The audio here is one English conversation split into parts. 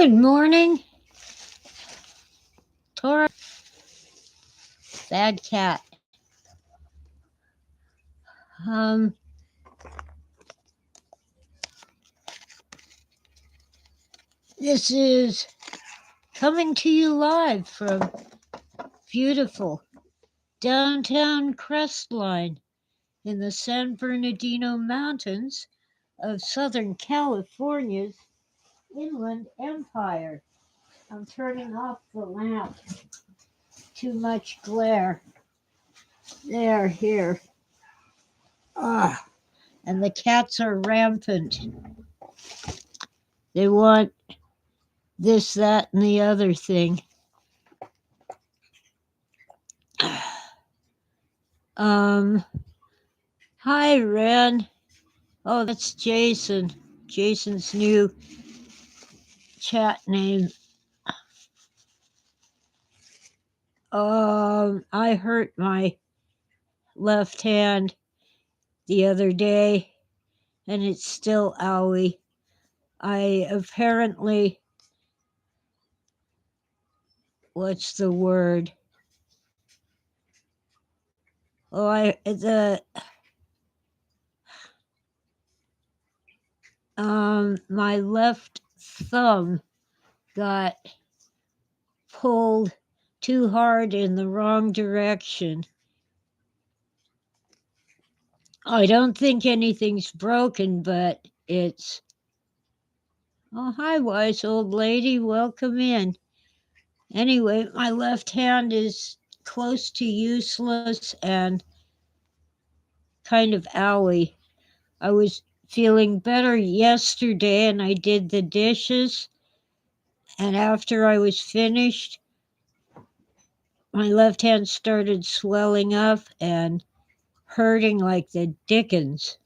Good morning, Tora. Bad cat. Um, this is coming to you live from beautiful downtown Crestline in the San Bernardino Mountains of Southern California's Inland Empire. I'm turning off the lamp. Too much glare. There, here. And the cats are rampant. They want this, that, and the other thing. Hi, Ren. Oh, that's Jason. Jason's new chat name. I hurt my left hand the other day, and it's still owie. I apparently, what's the word? Oh, my left thumb got pulled too hard in the wrong direction. I don't think anything's broken, but it's... Oh, hi, wise old lady. Welcome in. Anyway, my left hand is close to useless and kind of owie. I was feeling better yesterday and I did the dishes. And after I was finished, my left hand started swelling up and hurting like the dickens.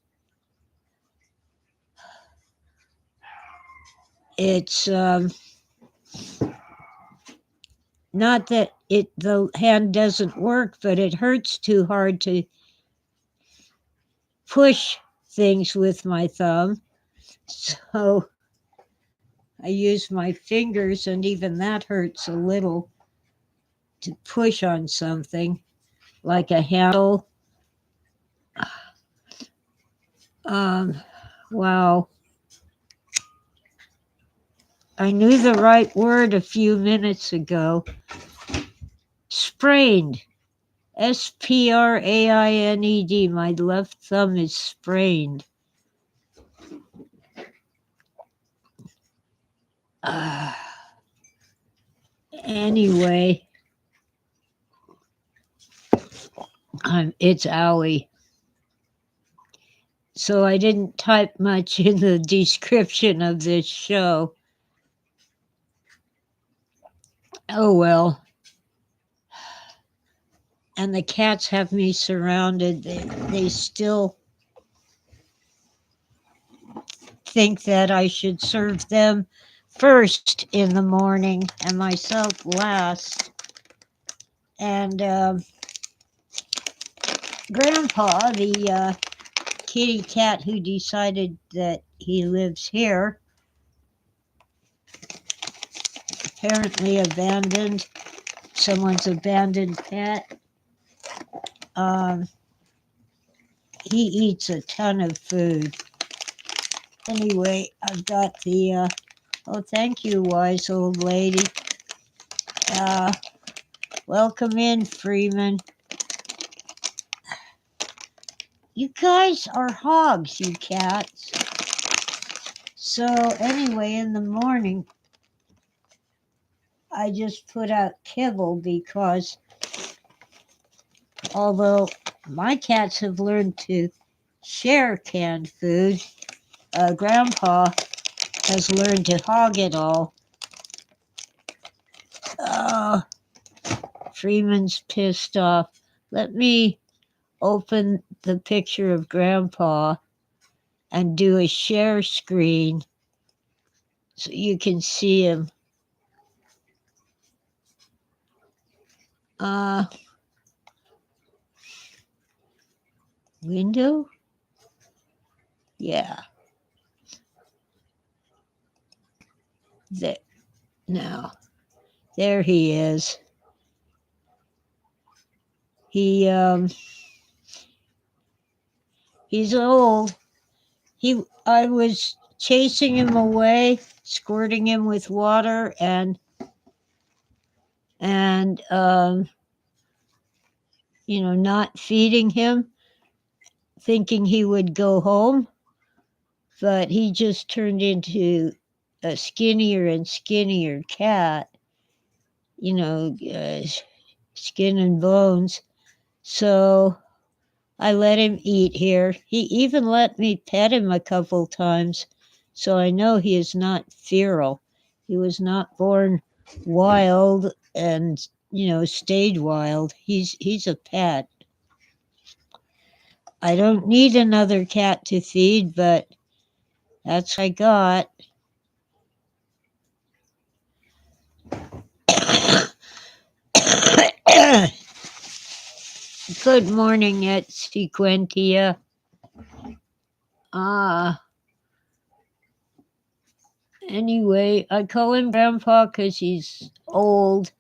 It's not that the hand doesn't work, but it hurts too hard to push things with my thumb. So I use my fingers, and even that hurts a little to push on something like a handle. Wow. I knew the right word a few minutes ago. Sprained. Sprained. My left thumb is sprained. Anyway, it's owie. So I didn't type much in the description of this show. Oh well. And the cats have me surrounded. They still think that I should serve them first in the morning and myself last. And Grandpa, the kitty cat who decided that he lives here, apparently abandoned someone's abandoned pet. He eats a ton of food. Anyway, I've got the, oh, thank you, wise old lady. Welcome in, Freeman. You guys are hogs, you cats. So anyway, in the morning, I just put out kibble because although my cats have learned to share canned food, Grandpa has learned to hog it all. Freeman's pissed off. Let me open the picture of Grandpa and do a share screen so you can see him. Window? Yeah. now? There he is. He's old. I was chasing him away, squirting him with water, and not feeding him, thinking he would go home, but he just turned into a skinnier and skinnier cat, skin and bones. So I let him eat here. He even let me pet him a couple times, so I know he is not feral. He was not born wild and, stayed wild. He's a pet. I don't need another cat to feed, but that's what I got. Good morning, at Sequentia. Anyway, I call him Grandpa because he's old,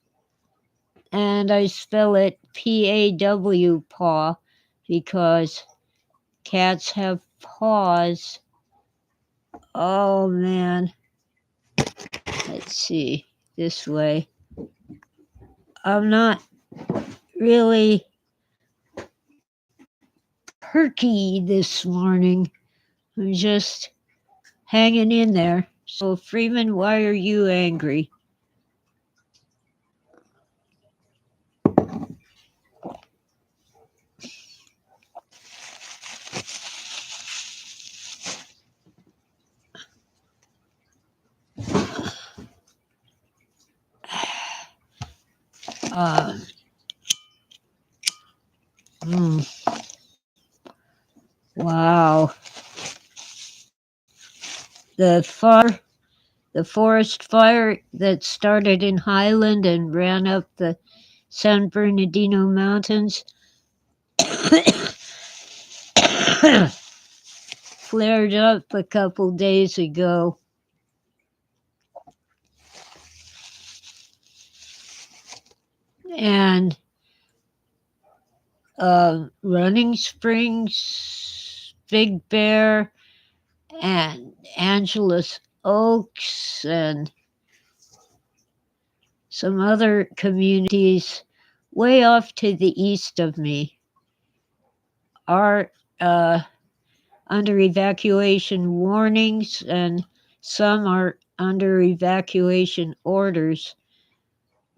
and I spell it P-A-W, paw, because cats have paws. Oh, man. Let's see, this way. I'm not really perky this morning. I'm just hanging in there. So, Freeman, why are you angry? Wow. The forest fire that started in Highland and ran up the San Bernardino Mountains flared up a couple days ago. And Running Springs, Big Bear, and Angeles Oaks, and some other communities way off to the east of me are under evacuation warnings, and some are under evacuation orders.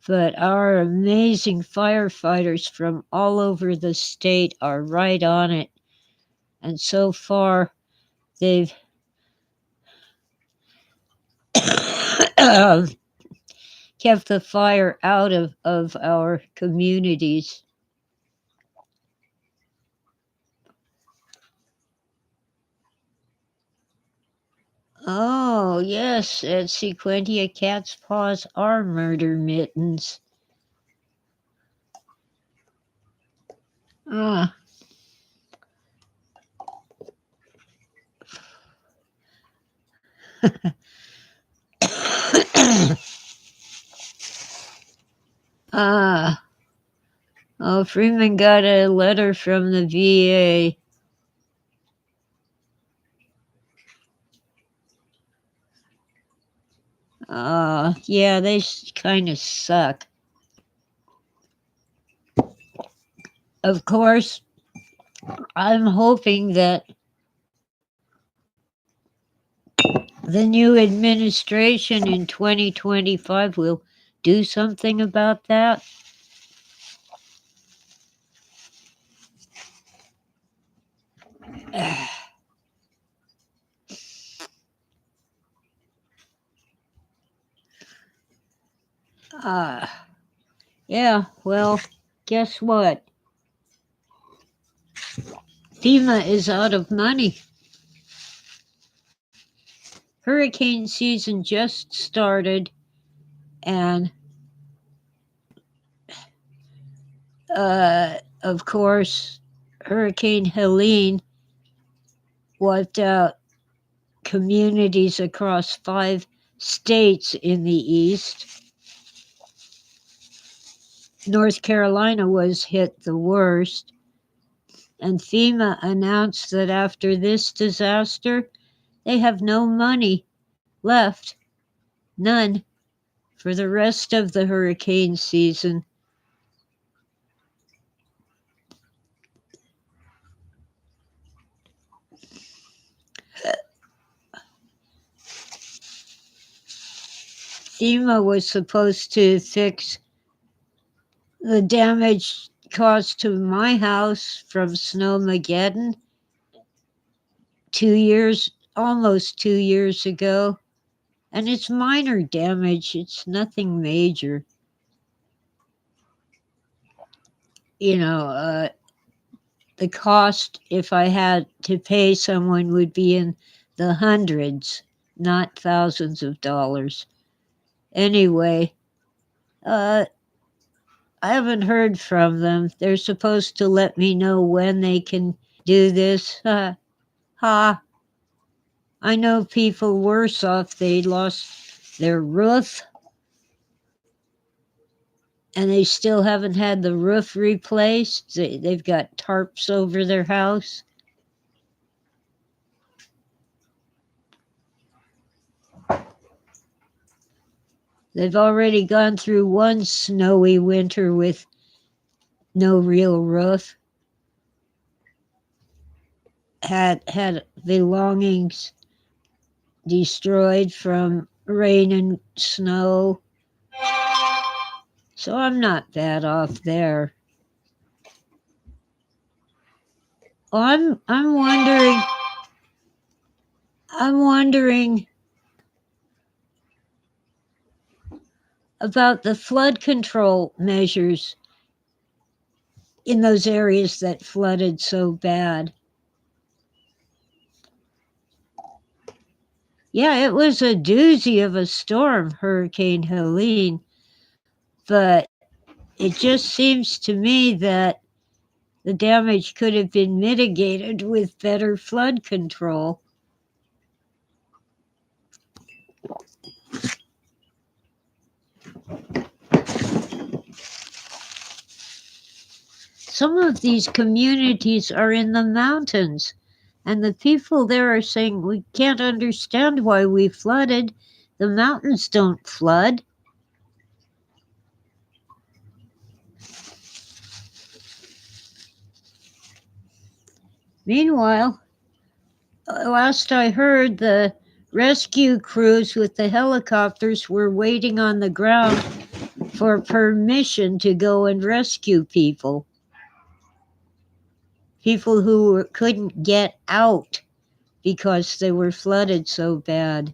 But our amazing firefighters from all over the state are right on it. And so far, they've kept the fire out of our communities. Oh, yes, at Sequentia, cat's paws are murder mittens. Freeman got a letter from the VA. Yeah, they kind of suck. Of course, I'm hoping that the new administration in 2025 will do something about that. Yeah, well, guess what? FEMA is out of money. Hurricane season just started, and of course, Hurricane Helene wiped out communities across 5 states in the east. North Carolina was hit the worst, and FEMA announced that after this disaster, they have no money left, none, for the rest of the hurricane season. FEMA was supposed to fix the damage caused to my house from Snowmageddon almost 2 years ago. And it's minor damage, it's nothing major. The cost, if I had to pay someone, would be in the hundreds, not thousands of dollars. Anyway, I haven't heard from them. They're supposed to let me know when they can do this. I know people worse off. They lost their roof, and they still haven't had the roof replaced. They've got tarps over their house. They've already gone through one snowy winter with no real roof. Had belongings destroyed from rain and snow. So I'm not bad off there. I'm wondering about the flood control measures in those areas that flooded so bad. Yeah, it was a doozy of a storm, Hurricane Helene, but it just seems to me that the damage could have been mitigated with better flood control. Some of these communities are in the mountains, and the people there are saying, we can't understand why we flooded. The mountains don't flood. Meanwhile, last I heard, the rescue crews with the helicopters were waiting on the ground for permission to go and rescue people. People who couldn't get out because they were flooded so bad.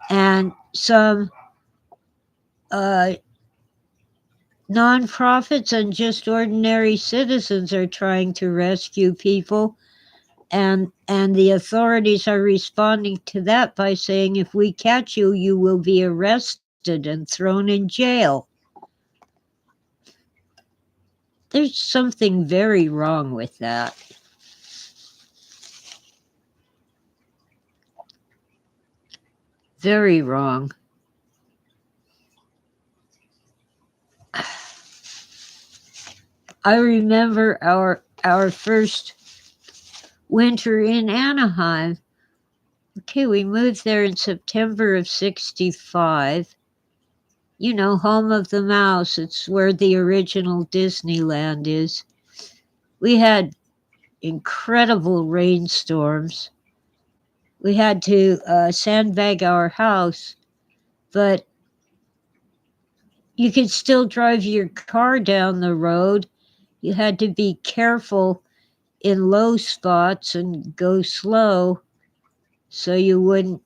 And some nonprofits and just ordinary citizens are trying to rescue people, and the authorities are responding to that by saying, if we catch you, you will be arrested and thrown in jail. There's something very wrong with that. Very wrong. I remember our first winter in Anaheim. Okay, we moved there in September of '65. Home of the Mouse. It's where the original Disneyland is. We had incredible rainstorms. We had to sandbag our house, but you could still drive your car down the road. You had to be careful in low spots and go slow so you wouldn't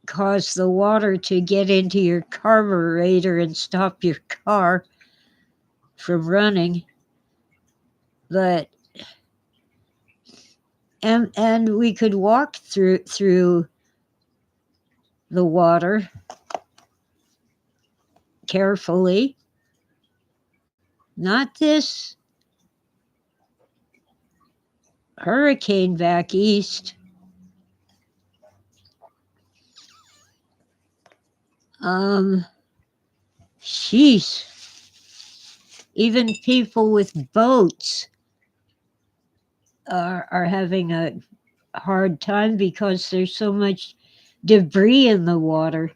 cause the water to get into your carburetor and stop your car from running. But and we could walk through the water carefully. Not this hurricane back east. Sheesh. Even people with boats are having a hard time because there's so much debris in the water.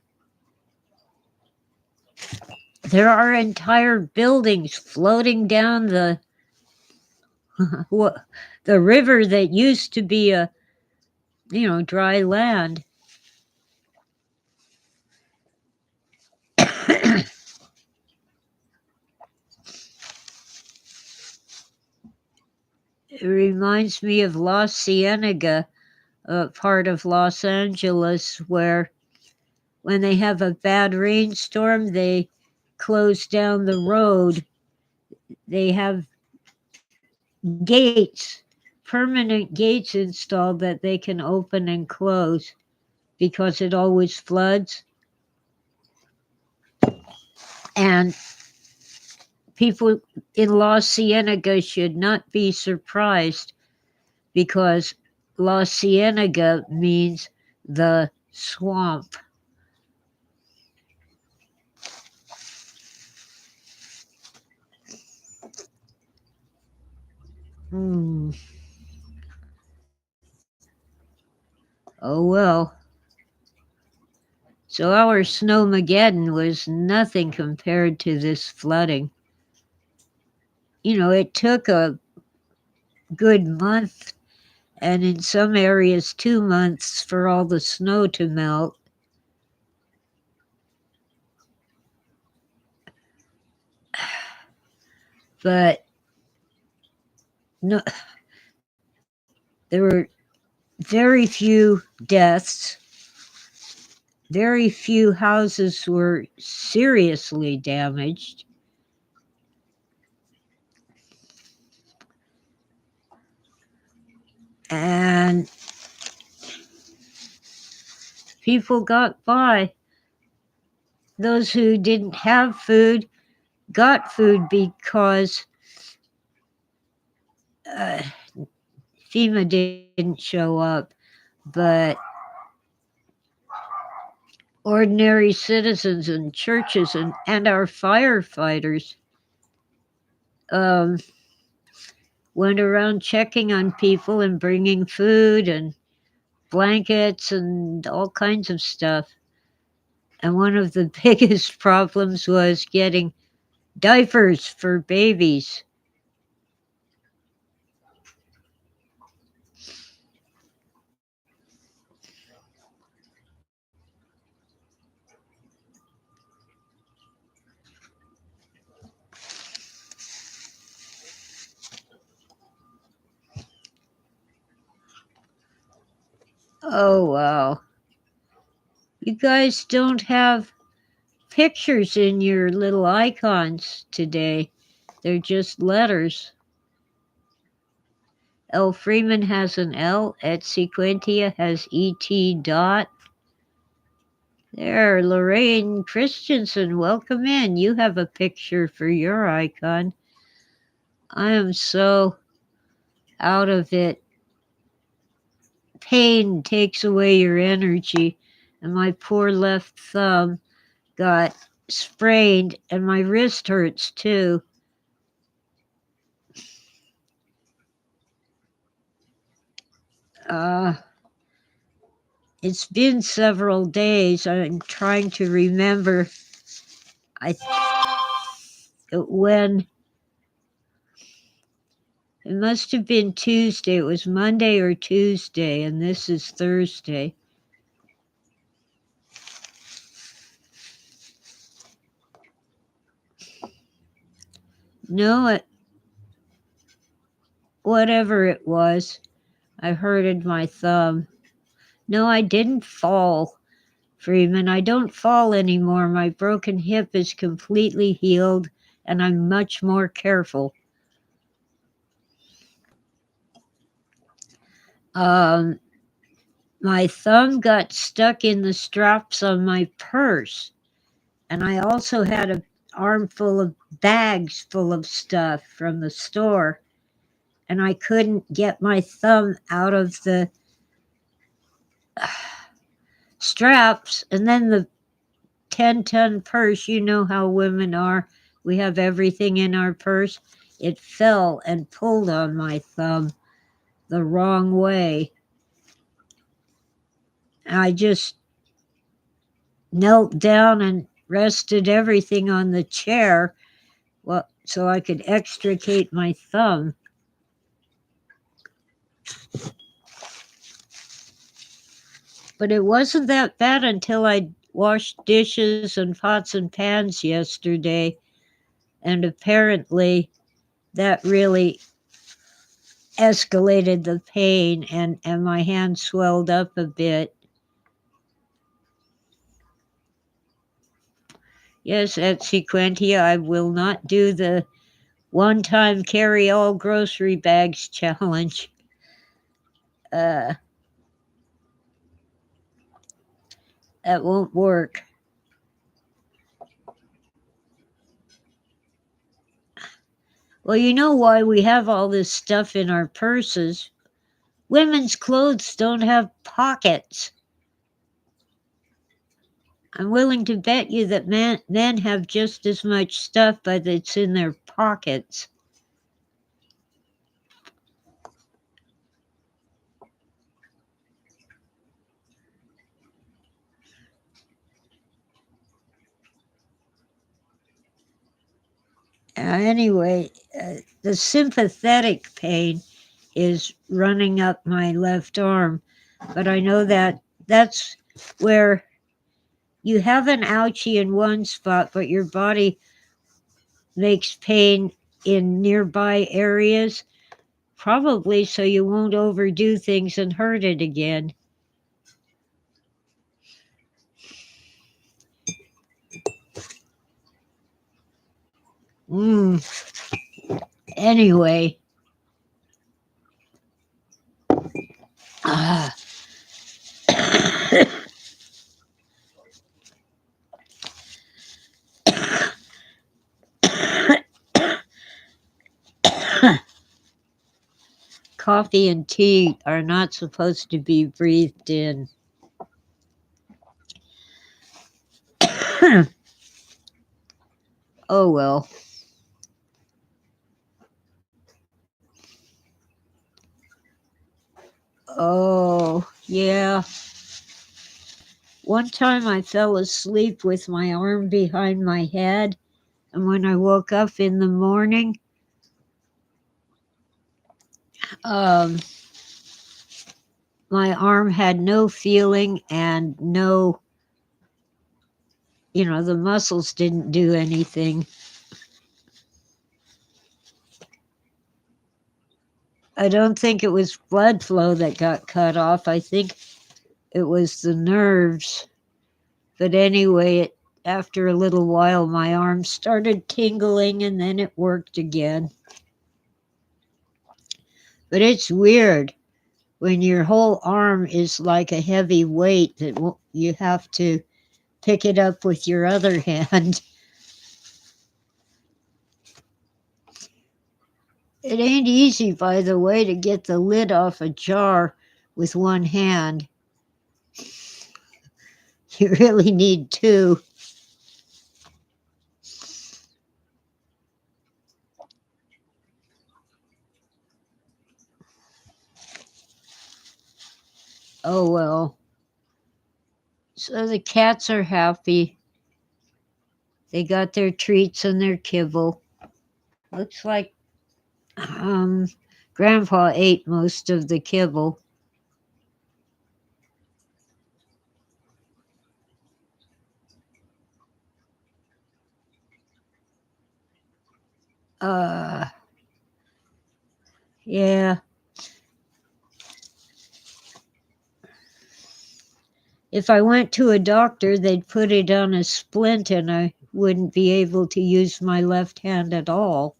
There are entire buildings floating down the the river that used to be a dry land. It reminds me of La Cienega, a part of Los Angeles, where when they have a bad rainstorm, they close down the road. They have gates, permanent gates installed that they can open and close because it always floods. And people in La Cienega should not be surprised because La Cienega means the swamp. Oh well. So our snowmageddon was nothing compared to this flooding. It took a good month, and in some areas 2 months, for all the snow to melt. But no, there were very few deaths. Very few houses were seriously damaged. And people got by. Those who didn't have food got food because FEMA didn't show up, but ordinary citizens and churches and our firefighters went around checking on people and bringing food and blankets and all kinds of stuff. And one of the biggest problems was getting diapers for babies. Oh, wow. You guys don't have pictures in your little icons today. They're just letters. L. Freeman has an L. Etsequentia has ET dot. There, Lorraine Christensen, welcome in. You have a picture for your icon. I am so out of it. Pain takes away your energy, and my poor left thumb got sprained, and my wrist hurts too. It's been several days. I'm trying to remember. When it must have been Tuesday. It was Monday or Tuesday, and this is Thursday. No, whatever it was, I hurted my thumb. No, I didn't fall, Freeman. I don't fall anymore. My broken hip is completely healed, and I'm much more careful. My thumb got stuck in the straps on my purse, and I also had an armful of bags full of stuff from the store, and I couldn't get my thumb out of the straps, and then the 10-ton purse. You know how women are. We have everything in our purse. It fell and pulled on my thumb the wrong way. I just knelt down and rested everything on the chair, well, so I could extricate my thumb. But it wasn't that bad until I washed dishes and pots and pans yesterday, and apparently that really escalated the pain, and my hand swelled up a bit. Yes, Etsy Quentia, I will not do the one-time carry all grocery bags challenge. That won't work. Well, you know why we have all this stuff in our purses? Women's clothes don't have pockets. I'm willing to bet you that men have just as much stuff, but it's in their pockets. Anyway, the sympathetic pain is running up my left arm, but I know that that's where you have an ouchie in one spot, but your body makes pain in nearby areas, probably so you won't overdo things and hurt it again. Anyway. Coffee and tea are not supposed to be breathed in. Oh well. Oh, yeah. One time I fell asleep with my arm behind my head, and when I woke up in the morning, my arm had no feeling and no, the muscles didn't do anything. I don't think it was blood flow that got cut off. I think it was the nerves. But anyway, after a little while, my arm started tingling and then it worked again. But it's weird when your whole arm is like a heavy weight that you have to pick it up with your other hand. It ain't easy, by the way, to get the lid off a jar with one hand. You really need two. Oh well. So the cats are happy. They got their treats and their kibble. Looks like Grandpa ate most of the kibble. Yeah. If I went to a doctor, they'd put it on a splint and I wouldn't be able to use my left hand at all.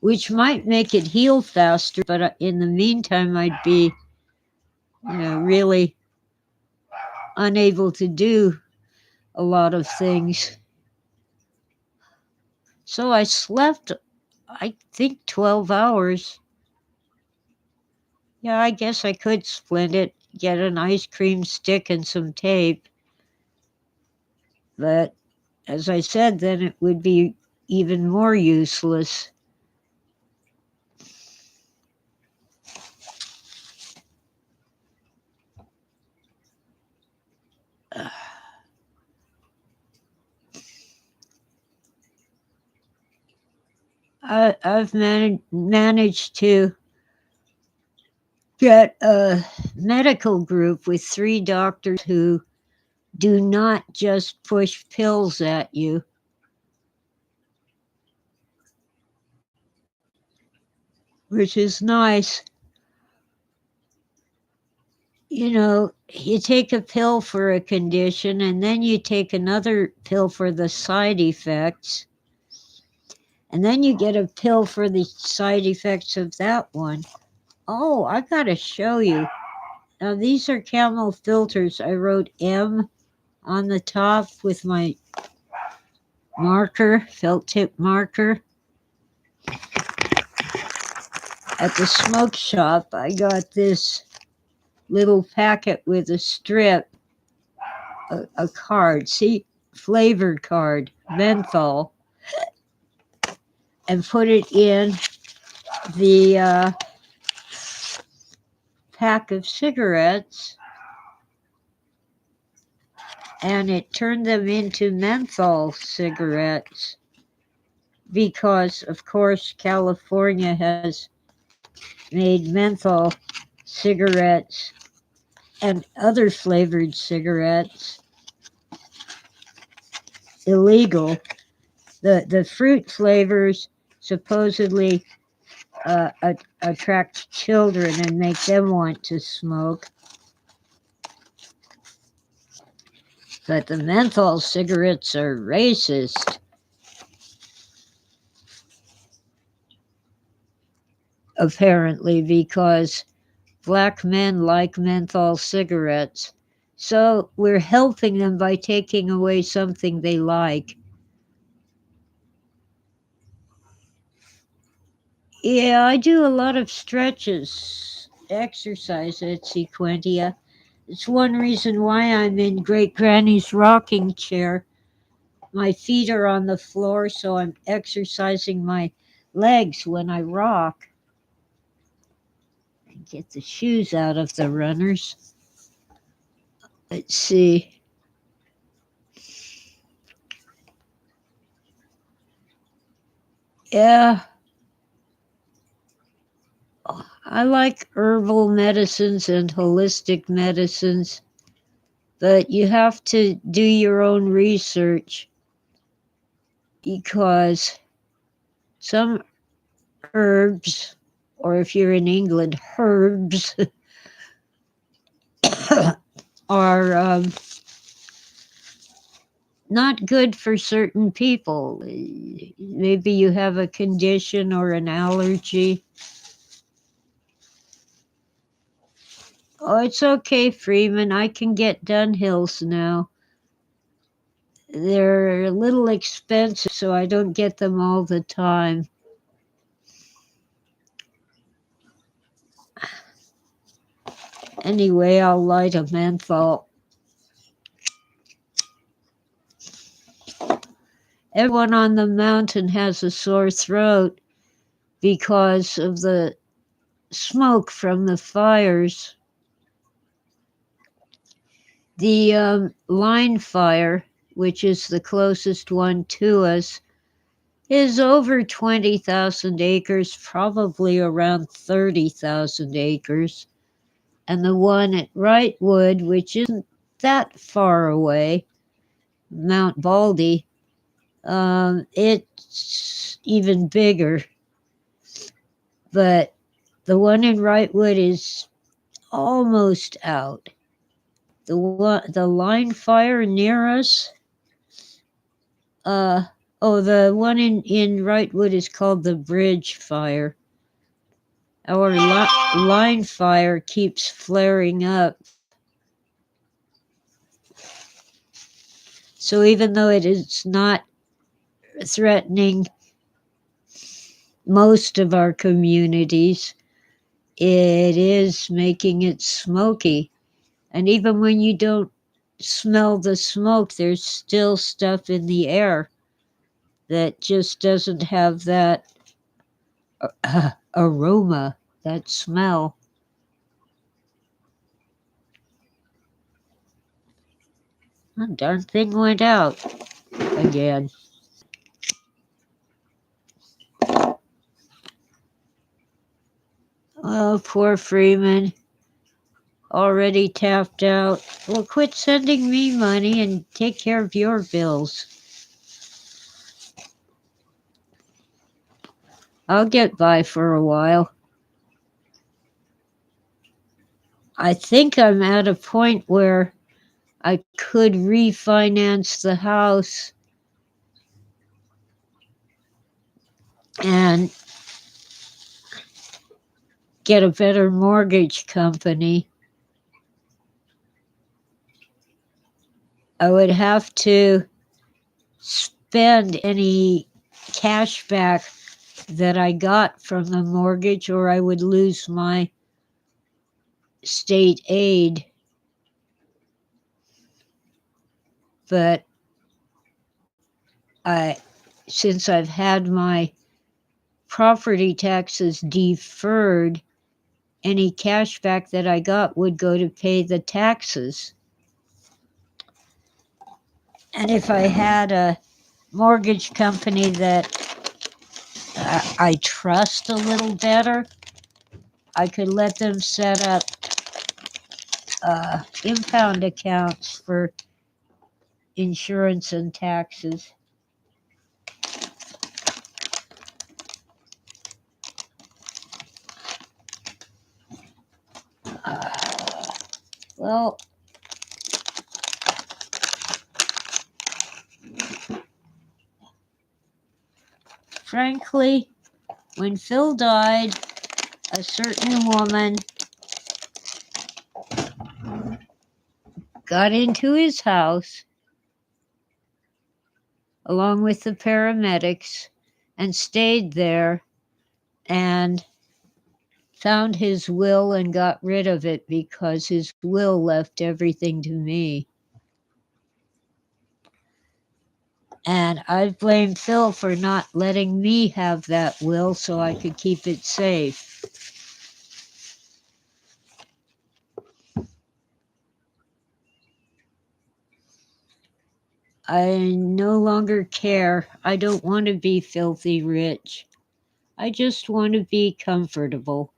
Which might make it heal faster, but in the meantime, I'd be, really unable to do a lot of things. So I slept, I think, 12 hours. Yeah, I guess I could splint it, get an ice cream stick and some tape. But as I said, then it would be even more useless. I've managed to get a medical group with 3 doctors who do not just push pills at you. Which is nice. You know, you take a pill for a condition and then you take another pill for the side effects. And then you get a pill for the side effects of that one. Oh, I've got to show you. Now, these are Camel filters. I wrote M on the top with my marker, felt tip marker. At the smoke shop, I got this little packet with a strip, a card, see, flavored card, menthol, and put it in the pack of cigarettes, and it turned them into menthol cigarettes because, of course, California has made menthol cigarettes and other flavored cigarettes illegal. The fruit flavors supposedly attract children and make them want to smoke. But the menthol cigarettes are racist. Apparently, because black men like menthol cigarettes. So we're helping them by taking away something they like. Yeah, I do a lot of stretches, exercise at Sequentia. It's one reason why I'm in Great Granny's rocking chair. My feet are on the floor, so I'm exercising my legs when I rock. And get the shoes out of the runners. Let's see. Yeah. I like herbal medicines and holistic medicines, but you have to do your own research because some herbs, or if you're in England, herbs, are not good for certain people. Maybe you have a condition or an allergy. Oh, it's okay, Freeman. I can get Dunhills now. They're a little expensive, so I don't get them all the time. Anyway, I'll light a menthol. Everyone on the mountain has a sore throat because of the smoke from the fires. The line fire, which is the closest one to us, is over 20,000 acres, probably around 30,000 acres. And the one at Wrightwood, which isn't that far away, Mount Baldy, it's even bigger. But the one in Wrightwood is almost out. The line fire near us, the one in Wrightwood is called the bridge fire. Our line fire keeps flaring up. So even though it is not threatening most of our communities, it is making it smoky. And even when you don't smell the smoke, there's still stuff in the air that just doesn't have that aroma, that smell. The darn thing went out again. Oh, poor Freeman. Already tapped out. Well, quit sending me money and take care of your bills. I'll get by for a while. I think I'm at a point where I could refinance the house and get a better mortgage company. I would have to spend any cash back that I got from the mortgage, or I would lose my state aid. But since I've had my property taxes deferred, any cash back that I got would go to pay the taxes. And if I had a mortgage company that I trust a little better, I could let them set up impound accounts for insurance and taxes. Well, frankly, when Phil died, a certain woman got into his house along with the paramedics and stayed there and found his will and got rid of it because his will left everything to me. And I blame Phil for not letting me have that will so I could keep it safe. I no longer care. I don't want to be filthy rich. I just want to be comfortable.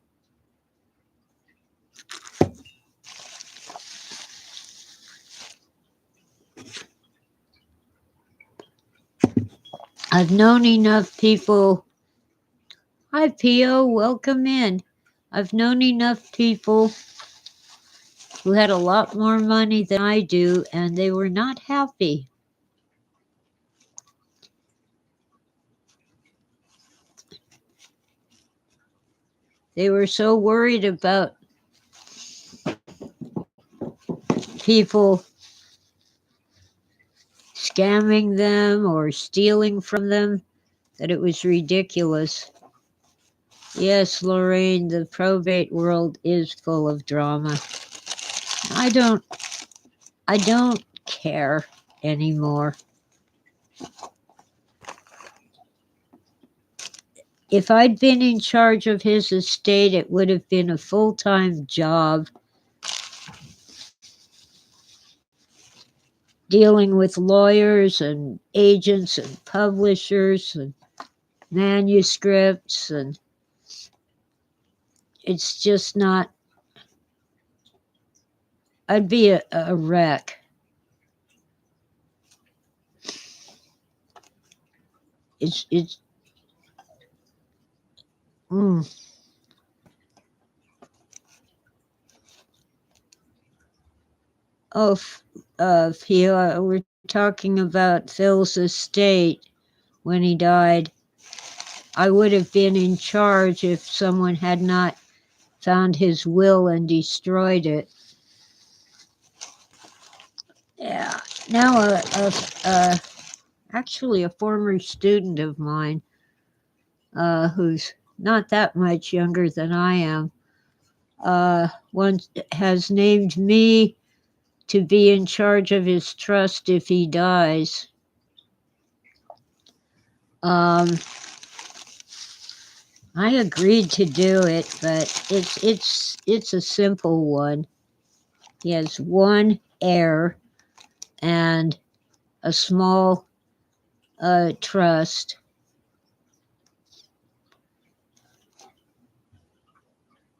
I've known enough people. Hi, Pio, welcome in. I've known enough people who had a lot more money than I do, and they were not happy. They were so worried about people scamming them or stealing from them that it was ridiculous. Yes, Lorraine, the probate world is full of drama. I don't care anymore. If I'd been in charge of his estate, it would have been a full-time job dealing with lawyers and agents and publishers and manuscripts, and it's just not. I'd be a wreck. It's Oh, Pia, we're talking about Phil's estate when he died. I would have been in charge if someone had not found his will and destroyed it. Yeah. Now, actually, a former student of mine, who's not that much younger than I am, one has named me to be in charge of his trust if he dies. I agreed to do it, but it's a simple one. He has one heir and a small trust.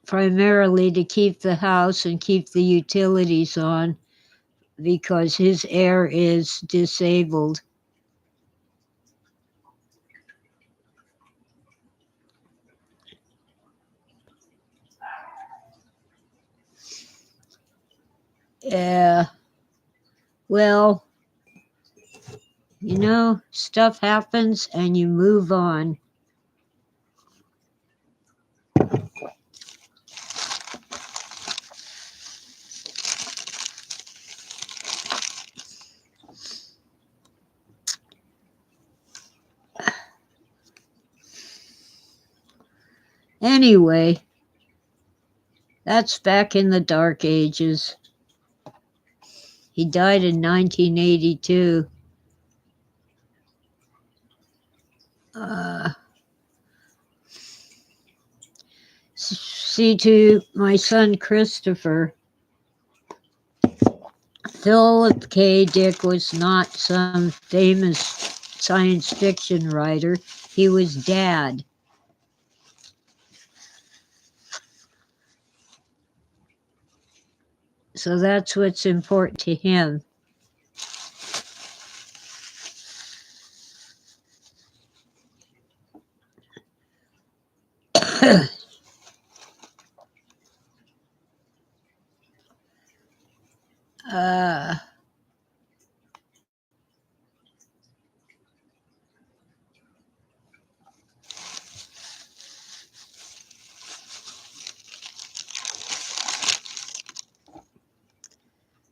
Primarily to keep the house and keep the utilities on because his heir is disabled. Yeah. Well, stuff happens and you move on. Anyway, that's back in the dark ages. He died in 1982. See to my son Christopher. Philip K. Dick was not some famous science fiction writer. He was Dad. So that's what's important to him.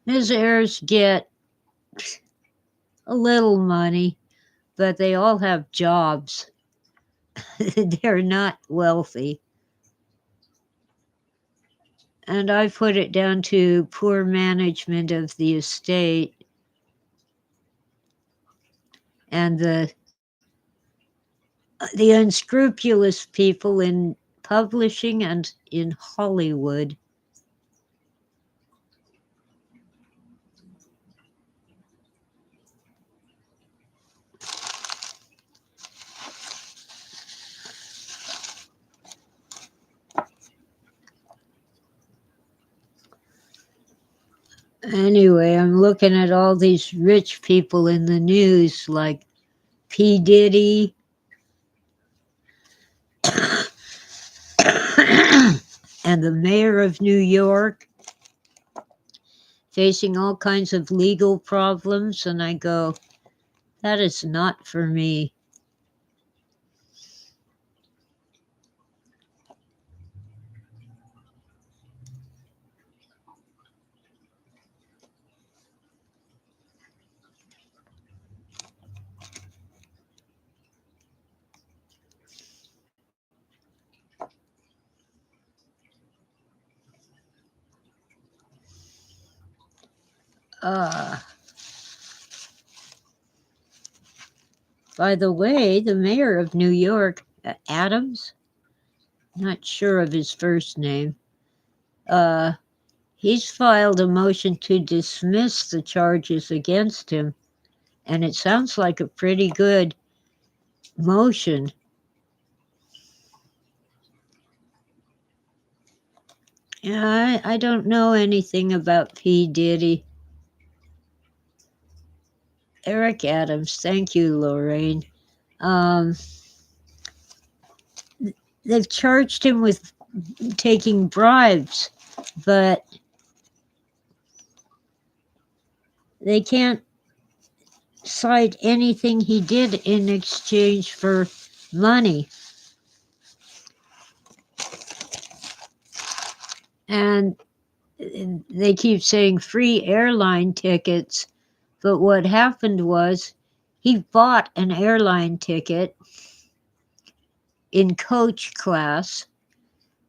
His heirs get a little money, but they all have jobs. They're not wealthy. And I put it down to poor management of the estate and the unscrupulous people in publishing and in Hollywood. Anyway, I'm looking at all these rich people in the news like P. Diddy, and the mayor of New York facing all kinds of legal problems, and I go, that is not for me. By the way, the mayor of New York, Adams, not sure of his first name, he's filed a motion to dismiss the charges against him, and it sounds like a pretty good motion. Yeah, I don't know anything about P. Diddy. Eric Adams, thank you, Lorraine. They've charged him with taking bribes, but they can't cite anything he did in exchange for money. And they keep saying free airline tickets, but what happened was he bought an airline ticket in coach class,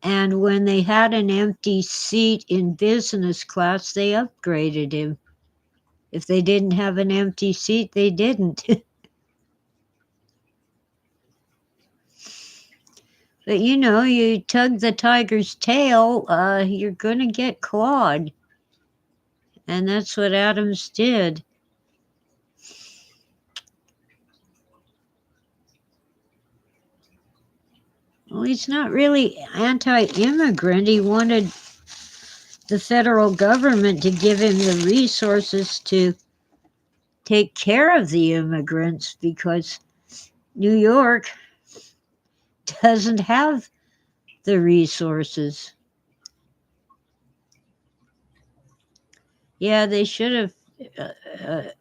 And when they had an empty seat in business class, they upgraded him. If they didn't have an empty seat, they didn't. But you tug the tiger's tail, you're going to get clawed. And that's what Adams did. Well, he's not really anti-immigrant. He wanted the federal government to give him the resources to take care of the immigrants because New York doesn't have the resources. Yeah, they should have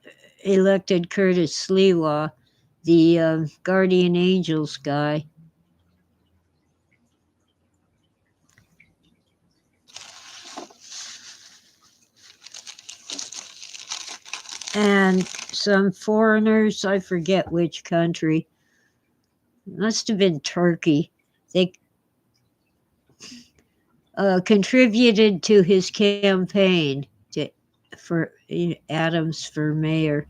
elected Curtis Sliwa, the Guardian Angels guy. And some foreigners, I forget which country, must have been Turkey, they contributed to his campaign for Adams for mayor.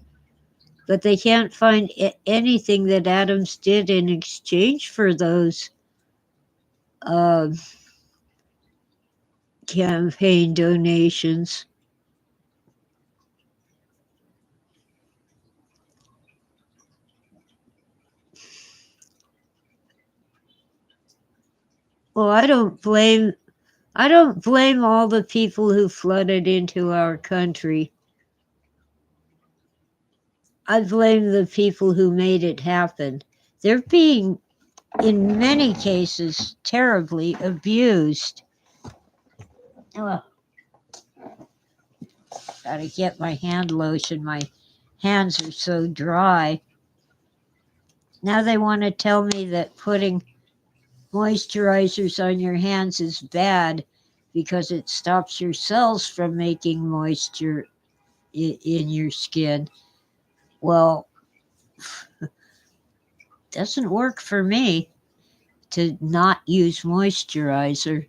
But they can't find anything that Adams did in exchange for those campaign donations. Well, I don't blame all the people who flooded into our country. I blame the people who made it happen. They're being, in many cases, terribly abused. Oh, gotta get my hand lotion. My hands are so dry. Now they want to tell me that putting moisturizers on your hands is bad because it stops your cells from making moisture in your skin. Well, doesn't work for me to not use moisturizer.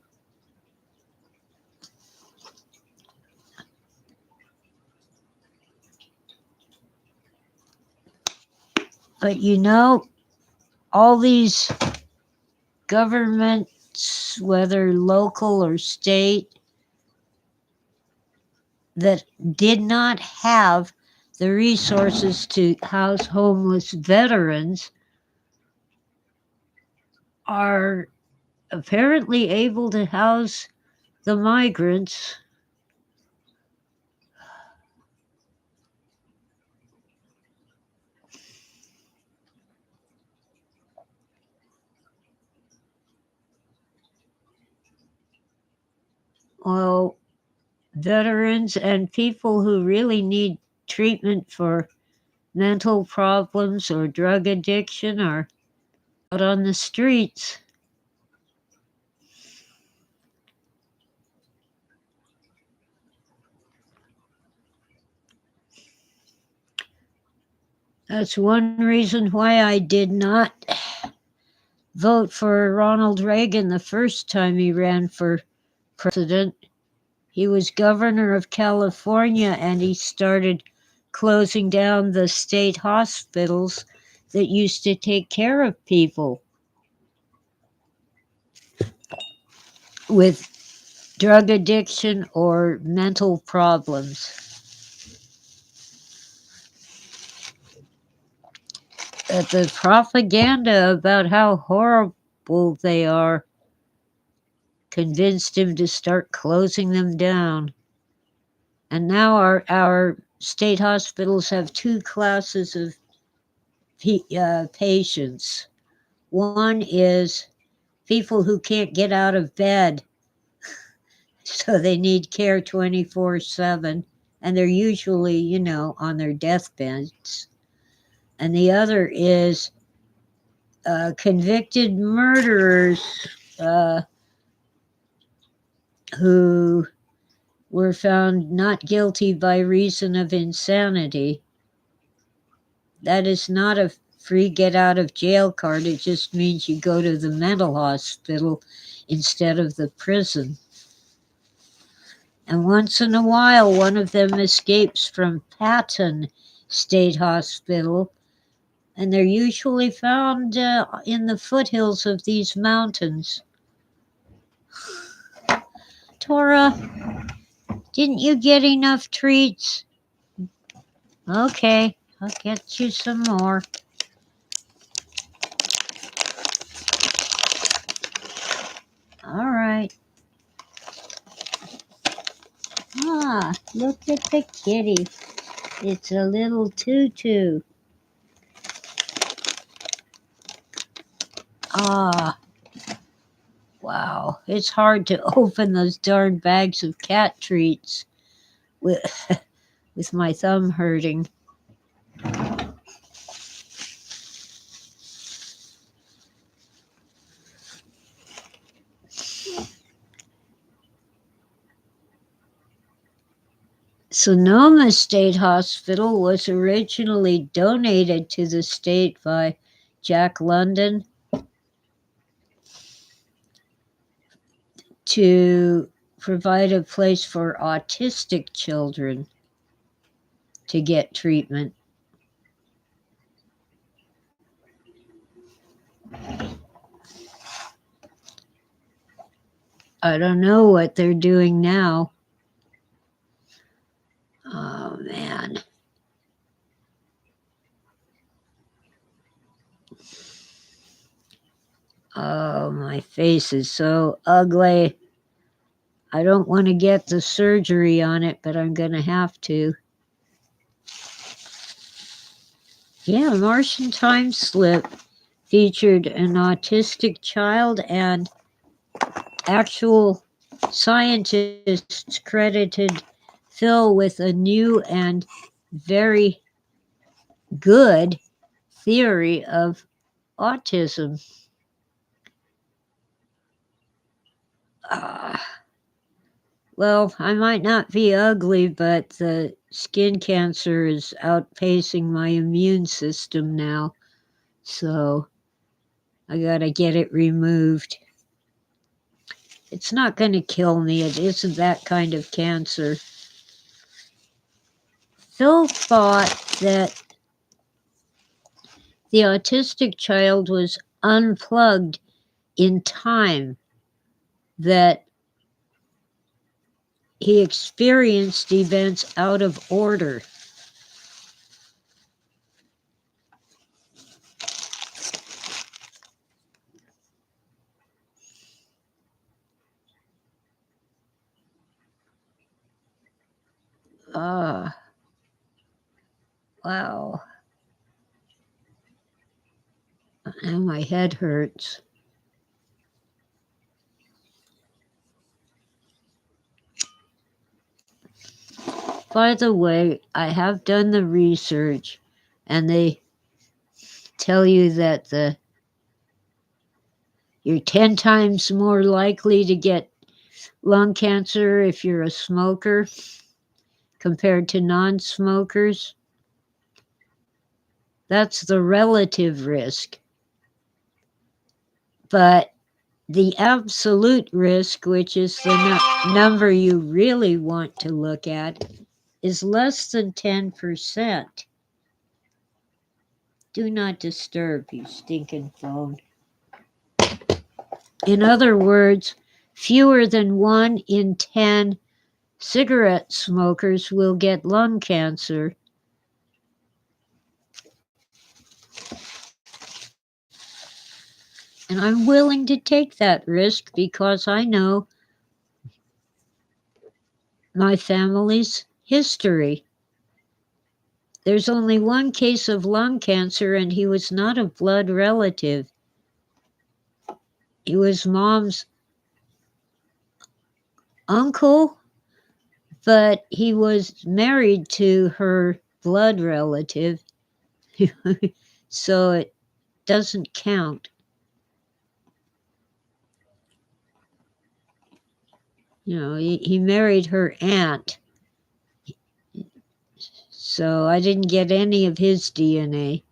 But all these governments, whether local or state, that did not have the resources to house homeless veterans are apparently able to house the migrants. Well, veterans and people who really need treatment for mental problems or drug addiction are out on the streets. That's one reason why I did not vote for Ronald Reagan the first time he ran for president. He was governor of California and he started closing down the state hospitals that used to take care of people with drug addiction or mental problems. The propaganda about how horrible they are convinced him to start closing them down. And now our state hospitals have two classes of patients. One is people who can't get out of bed, so they need care 24/7, and they're usually, on their deathbeds. And the other is convicted murderers who were found not guilty by reason of insanity. That is not a free get out of jail card. It just means you go to the mental hospital instead of the prison. And once in a while, one of them escapes from Patton State Hospital, and they're usually found in the foothills of these mountains. Tora, didn't you get enough treats? Okay, I'll get you some more. All right. Ah, look at the kitty. It's a little tutu. Ah, wow. It's hard to open those darn bags of cat treats with, with my thumb hurting. Sonoma State Hospital was originally donated to the state by Jack London to provide a place for autistic children to get treatment. I don't know what they're doing now. Oh, man. Oh, my face is so ugly. I don't want to get the surgery on it, but I'm going to have to. Yeah, Martian time slip featured an autistic child, and actual scientists credited Phil with a new and very good theory of autism. Well, I might not be ugly, but the skin cancer is outpacing my immune system now, so I gotta get it removed. It's not going to kill me. It isn't that kind of cancer. Phil thought that the autistic child was unplugged in time, that he experienced events out of order. Wow. Now my head hurts. By the way, I have done the research, and they tell you that you're 10 times more likely to get lung cancer if you're a smoker compared to non-smokers. That's the relative risk. But the absolute risk, which is the number you really want to look at, is less than 10%. Do not disturb, you stinking phone. In other words, fewer than 1 in 10 cigarette smokers will get lung cancer. And I'm willing to take that risk because I know my family's history. There's only one case of lung cancer, and he was not a blood relative. He was Mom's uncle, but he was married to her blood relative, so it doesn't count. You know, he married her aunt, so I didn't get any of his DNA.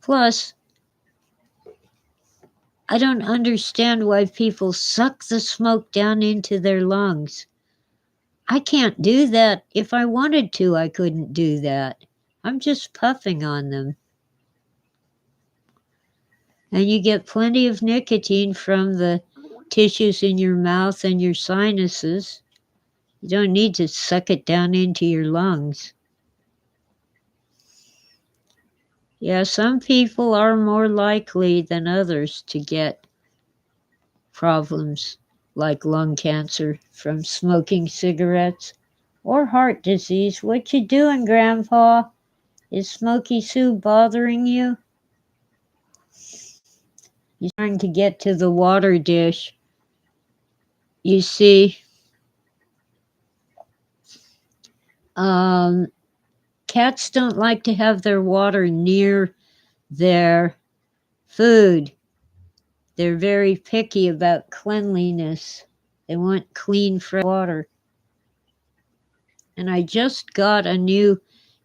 Plus, I don't understand why people suck the smoke down into their lungs. I can't do that. If I wanted to, I couldn't do that. I'm just puffing on them. And you get plenty of nicotine from the tissues in your mouth and your sinuses. You don't need to suck it down into your lungs. Yeah, some people are more likely than others to get problems like lung cancer from smoking cigarettes or heart disease. What you doing, Grandpa? Is Smoky Sue bothering you? He's trying to get to the water dish. You see, cats don't like to have their water near their food. They're very picky about cleanliness. They want clean, fresh water. And I just got a new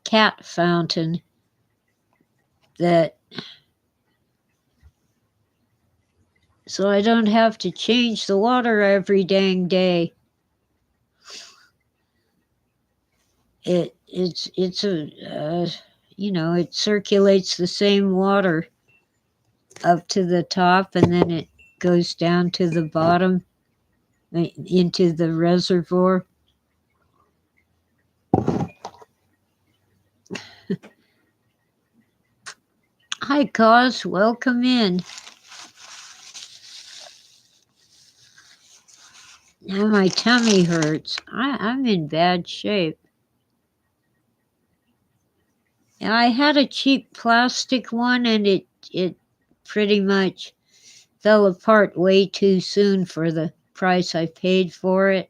cat fountain that so I don't have to change the water every dang day. It's a it circulates the same water up to the top, and then it goes down to the bottom into the reservoir. Hi, Cos. Welcome in. Now my tummy hurts. I'm in bad shape. And I had a cheap plastic one, and it pretty much fell apart way too soon for the price I paid for it.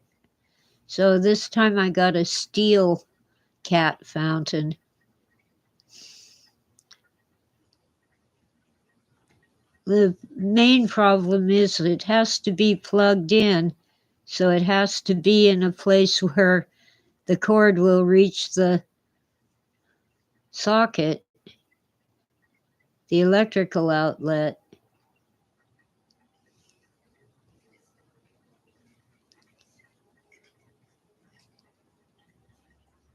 So this time I got a steel cat fountain. The main problem is it has to be plugged in, so it has to be in a place where the cord will reach the socket, the electrical outlet.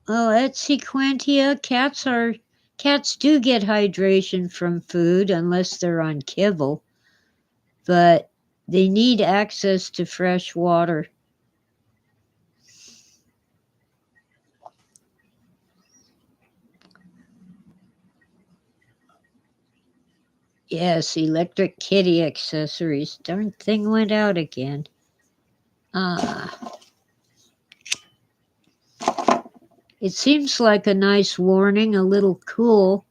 Oh, at Sequentia, cats do get hydration from food unless they're on kibble, but they need access to fresh water. Yes, electric kitty accessories. Darn thing went out again. It seems like a nice warning, a little cool.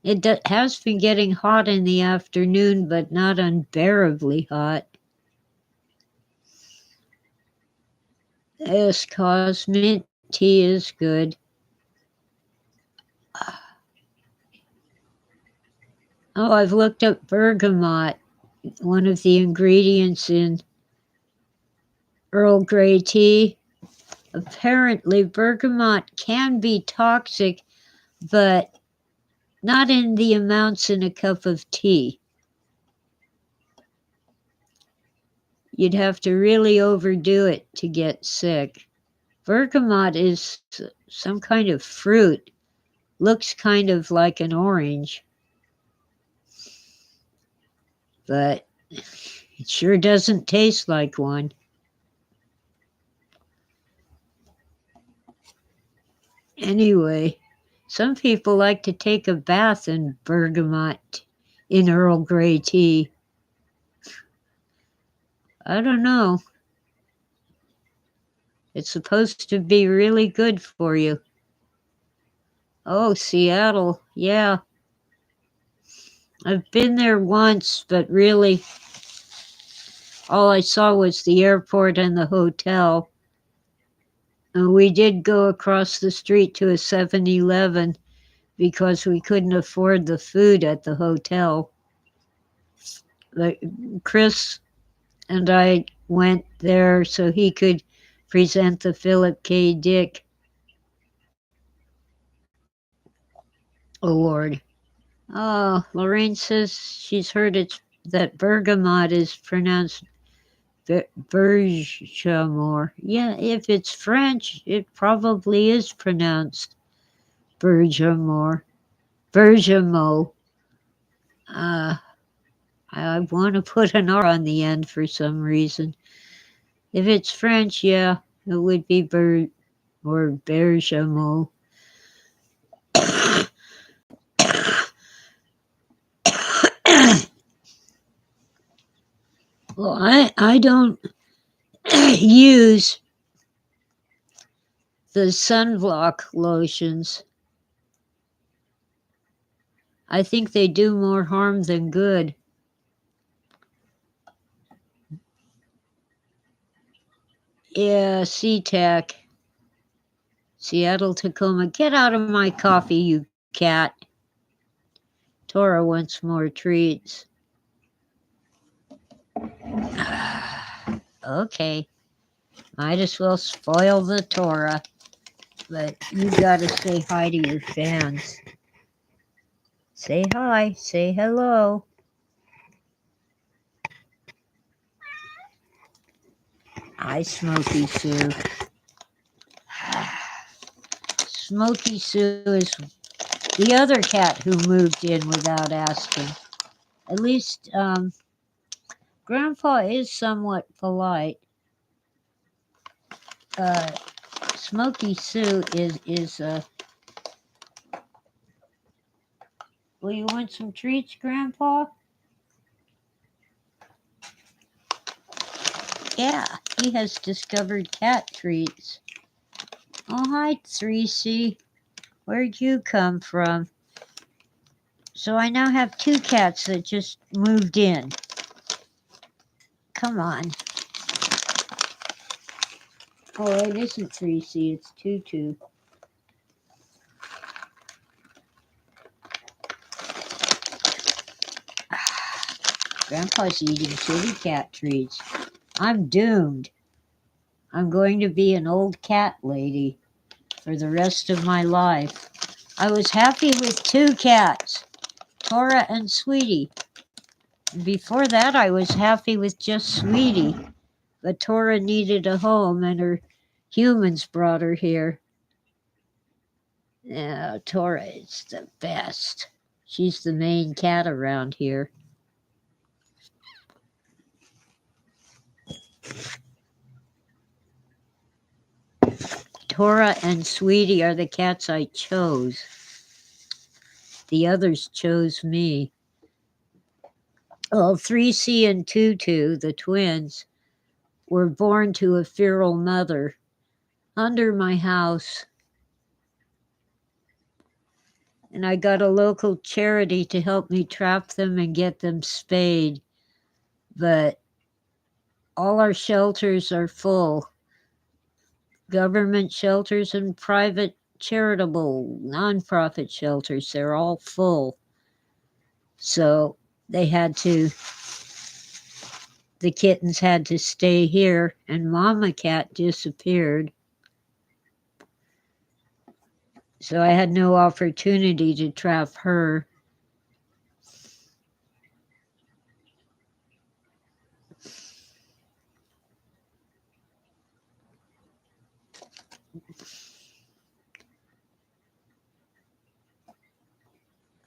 It has been getting hot in the afternoon, but not unbearably hot. Yes, cause mint tea is good. Oh, I've looked up bergamot, one of the ingredients in Earl Grey tea. Apparently, bergamot can be toxic, but not in the amounts in a cup of tea. You'd have to really overdo it to get sick. Bergamot is some kind of fruit. Looks kind of like an orange. But it sure doesn't taste like one. Anyway, some people like to take a bath in bergamot in Earl Grey tea. I don't know. It's supposed to be really good for you. Oh, Seattle. Yeah. I've been there once, but really all I saw was the airport and the hotel. And we did go across the street to a 7-Eleven because we couldn't afford the food at the hotel. Chris and I went there so he could present the Philip K. Dick Award. Oh, Lorraine says she's heard that bergamot is pronounced Bergamot. Yeah, if it's French, it probably is pronounced Bergamot. Bergamot. I want to put an R on the end for some reason. If it's French, yeah, it would be or Bergamot. Well, I don't use the sunblock lotions. I think they do more harm than good. Yeah, SeaTac. Seattle, Tacoma. Get out of my coffee, you cat. Tora wants more treats. Okay. Might as well spoil the Tora. But you gotta say hi to your fans. Say hi. Say hello. Hi, Smoky Sue. Smoky Sue is the other cat who moved in without asking. At least Grandpa is somewhat polite. Smoky Sue is will you want some treats, Grandpa? Yeah, he has discovered cat treats. Oh, hi, 3C. Where'd you come from? So I now have two cats that just moved in. Come on. Oh, it isn't 3C, it's Tutu. Grandpa's eating kitty cat treats. I'm doomed. I'm going to be an old cat lady for the rest of my life. I was happy with two cats, Tora and Sweetie. Before that, I was happy with just Sweetie. But Tora needed a home and her humans brought her here. Yeah, Tora is the best. She's the main cat around here. Tora and Sweetie are the cats I chose. The others chose me. Well, 3C and Tutu, the twins, were born to a feral mother under my house. And I got a local charity to help me trap them and get them spayed. But all our shelters are full. Government shelters and private charitable nonprofit shelters, they're all full. So the kittens had to stay here, and Mama Cat disappeared. So I had no opportunity to trap her.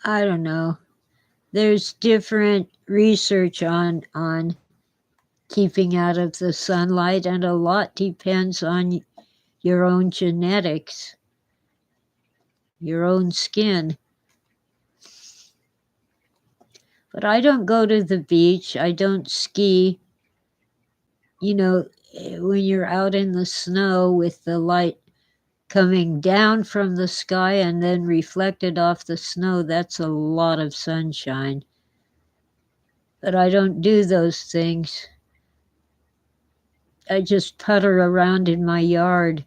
I don't know. There's different research on keeping out of the sunlight, and a lot depends on your own genetics, your own skin. But I don't go to the beach. I don't ski. You know, when you're out in the snow with the light coming down from the sky and then reflected off the snow, that's a lot of sunshine. But I don't do those things. I just putter around in my yard.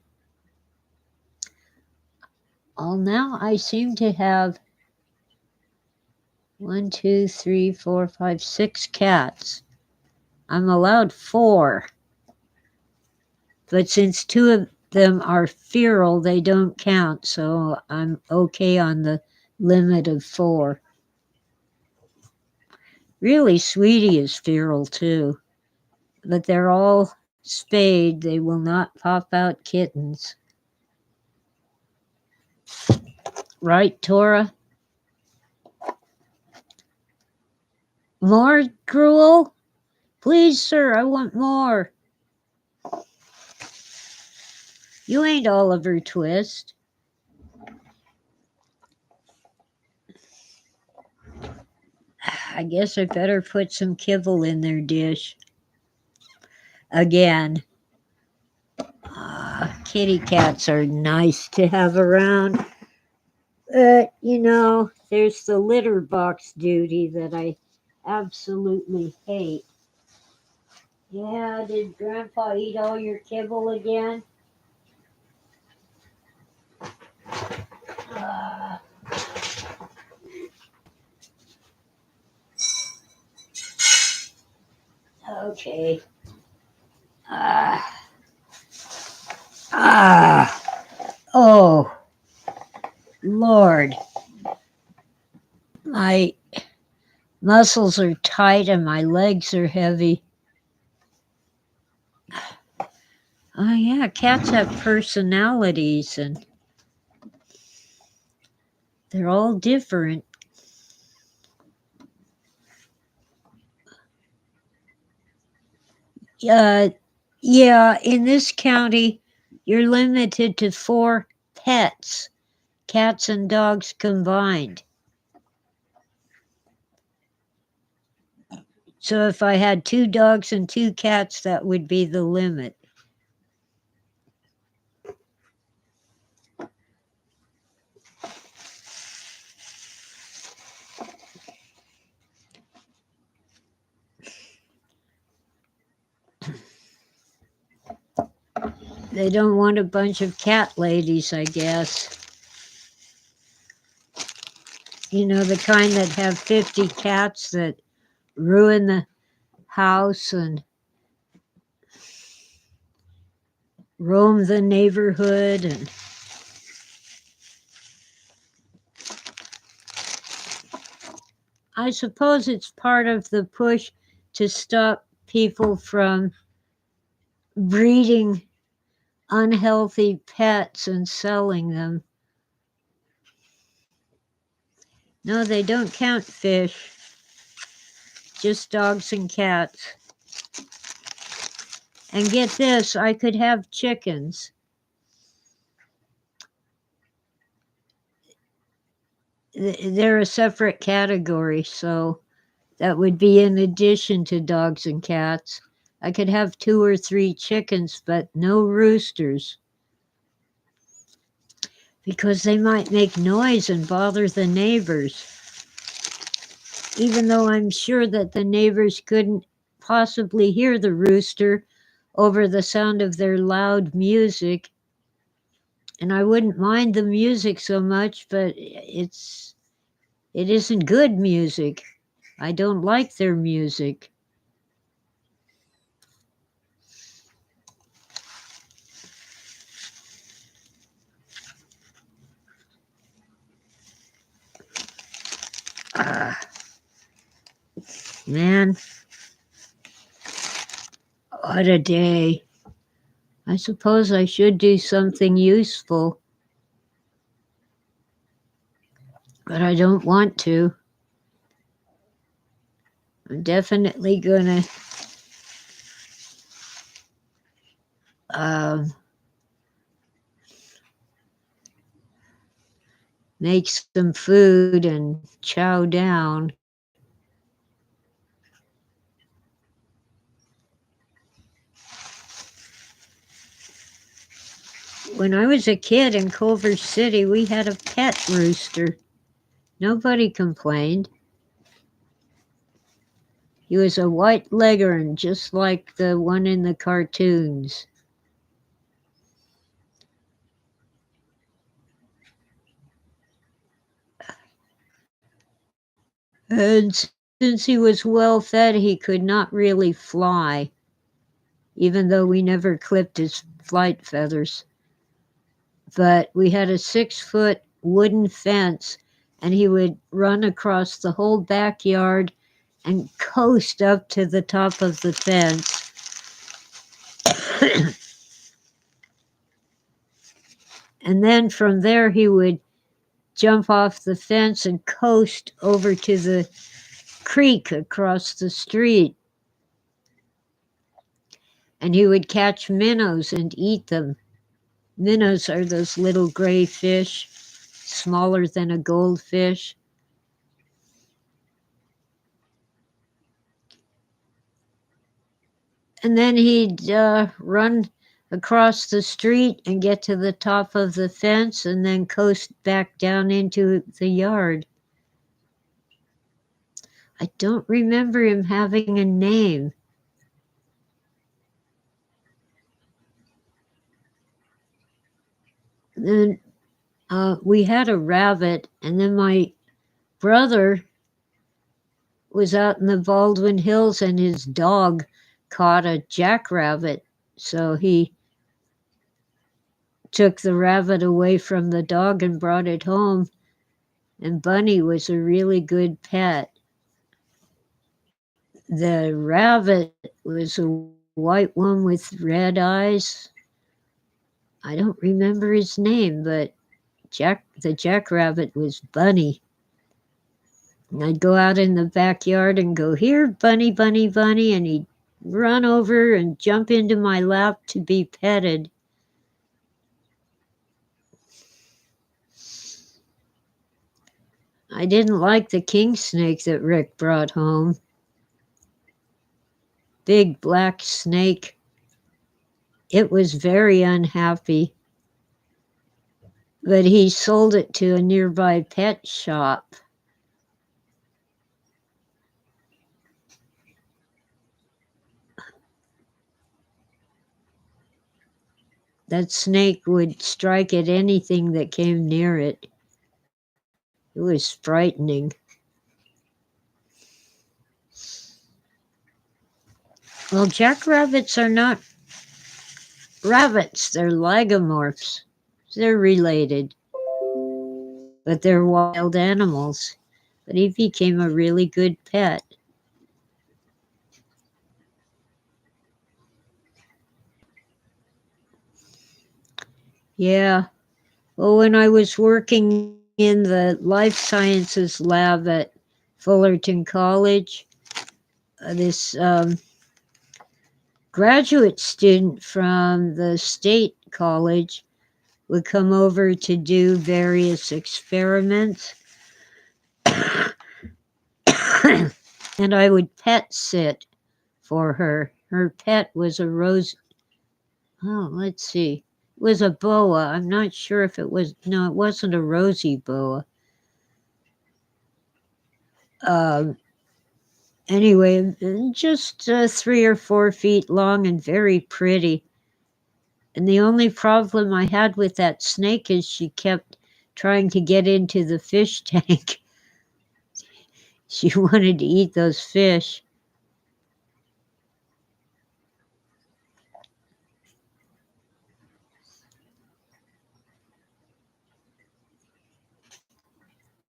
Well, now I seem to have 1, 2, 3, 4, 5, 6 cats. I'm allowed 4. But since 2 of them are feral, they don't count, so I'm okay on the limit of 4. Really, Sweetie is feral too, but they're all spayed. They will not pop out kittens. Right, Tora? More gruel? Please, sir, I want more. You ain't Oliver Twist. I guess I better put some kibble in their dish. Again. Kitty cats are nice to have around. But, there's the litter box duty that I absolutely hate. Yeah, did Grandpa eat all your kibble again? Uh, okay. Oh, Lord. My muscles are tight and my legs are heavy. Oh, yeah, cats have personalities and they're all different. Yeah, in this county, you're limited to 4 pets, cats and dogs combined. So if I had 2 dogs and 2 cats, that would be the limit. They don't want a bunch of cat ladies, I guess. The kind that have 50 cats that ruin the house and roam the neighborhood and I suppose it's part of the push to stop people from breeding unhealthy pets and selling them. No, they don't count fish, just dogs and cats. And get this, I could have chickens. They're a separate category, so that would be in addition to dogs and cats. I could have 2 or 3 chickens, but no roosters. Because they might make noise and bother the neighbors. Even though I'm sure that the neighbors couldn't possibly hear the rooster over the sound of their loud music. And I wouldn't mind the music so much, but it isn't good music. I don't like their music. Man, what a day. I suppose I should do something useful, but I don't want to. I'm definitely gonna make some food and chow down. When I was a kid in Culver City, we had a pet rooster. Nobody complained. He was a white leghorn, just like the one in the cartoons. And since he was well fed, he could not really fly, even though we never clipped his flight feathers. But we had a 6-foot wooden fence, and he would run across the whole backyard and coast up to the top of the fence. And then from there, he would jump off the fence and coast over to the creek across the street. And he would catch minnows and eat them. Minnows are those little gray fish, smaller than a goldfish. And then he'd run across the street and get to the top of the fence and then coast back down into the yard. I don't remember him having a name. Then we had a rabbit, and then my brother was out in the Baldwin Hills and his dog caught a jackrabbit. So he took the rabbit away from the dog and brought it home. And Bunny was a really good pet. The rabbit was a white one with red eyes. I don't remember his name, but the jackrabbit was Bunny. And I'd go out in the backyard and go, "Here, Bunny, Bunny, Bunny," and he'd run over and jump into my lap to be petted. I didn't like the king snake that Rick brought home. Big black snake. It was very unhappy, but he sold it to a nearby pet shop. That snake would strike at anything that came near it. It was frightening. Well, jackrabbits are not rabbits, they're lagomorphs. They're related, but they're wild animals. But he became a really good pet. Yeah. Well, when I was working in the life sciences lab at Fullerton College, this graduate student from the state college would come over to do various experiments. And I would pet sit for her. Her pet was a rose. Oh, let's see. It was a boa. I'm not sure if it was. No, it wasn't a rosy boa. Anyway, just 3 or 4 feet long and very pretty. And the only problem I had with that snake is she kept trying to get into the fish tank. She wanted to eat those fish.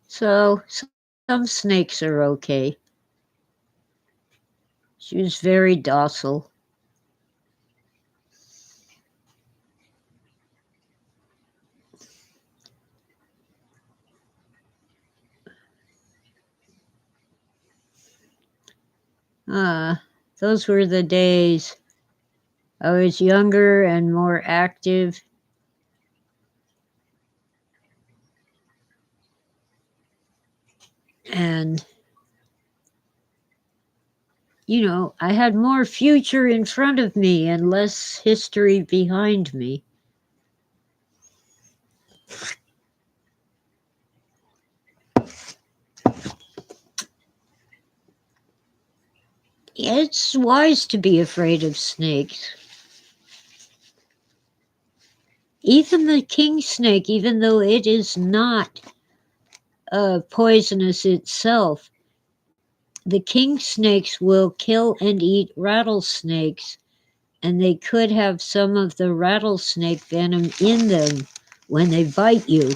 So some snakes are okay. She was very docile. Those were the days. I was younger and more active. And, I had more future in front of me and less history behind me. It's wise to be afraid of snakes. Even the king snake, even though it is not poisonous itself, the king snakes will kill and eat rattlesnakes, and they could have some of the rattlesnake venom in them when they bite you.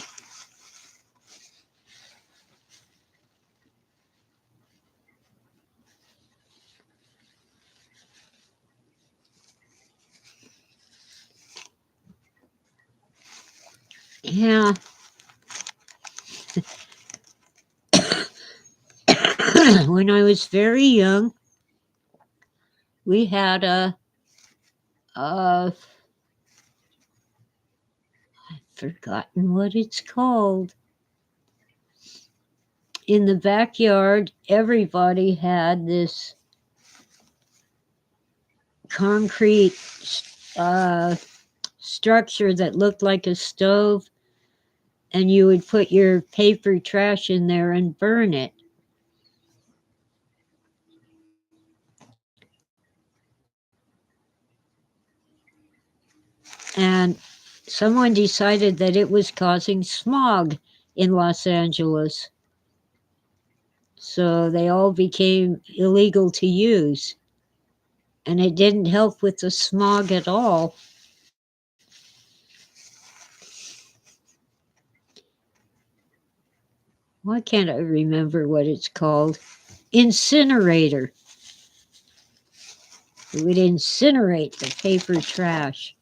Yeah. When I was very young, we had I've forgotten what it's called. In the backyard, everybody had this concrete structure that looked like a stove, and you would put your paper trash in there and burn it. And someone decided that it was causing smog in Los Angeles. So they all became illegal to use. And it didn't help with the smog at all. Why can't I remember what it's called? Incinerator. It would incinerate the paper trash.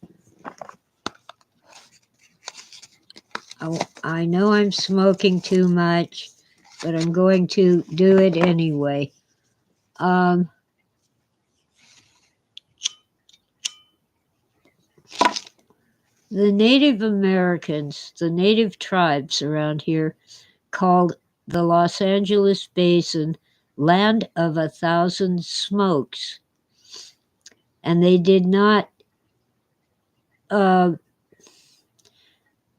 I know I'm smoking too much, but I'm going to do it anyway. The Native Americans, the native tribes around here, called the Los Angeles Basin Land of a Thousand Smokes. And they did not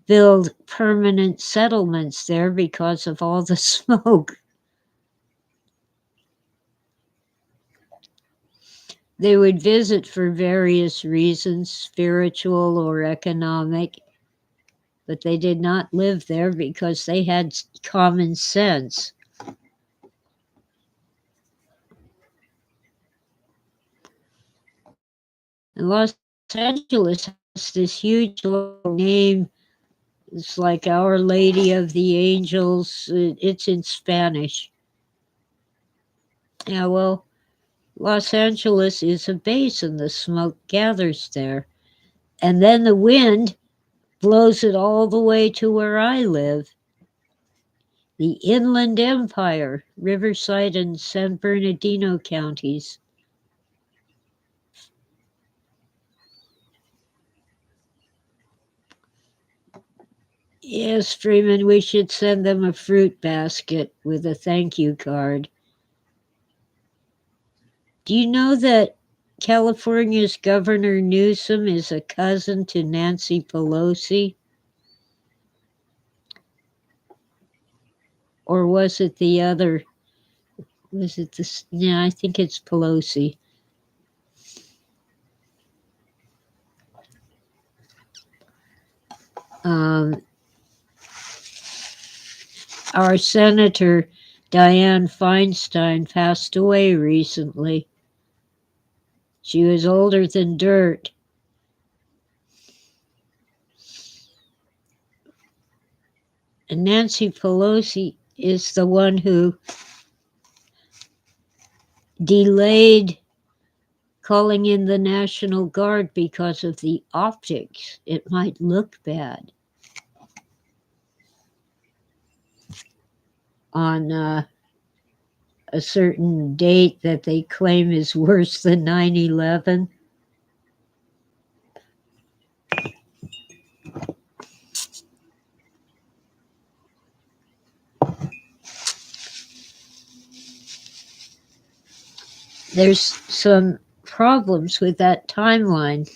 build permanent settlements there because of all the smoke. They would visit for various reasons, spiritual or economic, but they did not live there because they had common sense. And Los Angeles has this huge name. It's like Our Lady of the Angels. It's in Spanish. Yeah, well, Los Angeles is a basin. The smoke gathers there. And then the wind blows it all the way to where I live. The Inland Empire, Riverside and San Bernardino counties. Yes, Freeman, we should send them a fruit basket with a thank you card. Do you know that California's Governor Newsom is a cousin to Nancy Pelosi? Or was it the other? Was it this? Yeah, I think it's Pelosi. Our Senator Dianne Feinstein passed away recently. She was older than dirt. And Nancy Pelosi is the one who delayed calling in the National Guard because of the optics. It might look bad on a certain date that they claim is worse than 9/11. There's some problems with that timeline.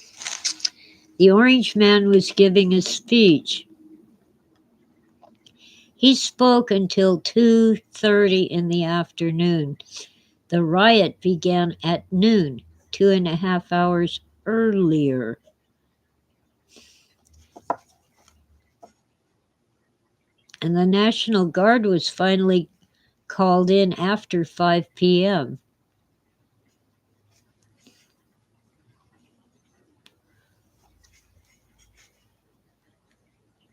The Orange Man was giving a speech. He spoke until 2:30 in the afternoon. The riot began at noon, 2.5 hours earlier. And the National Guard was finally called in after 5 p.m.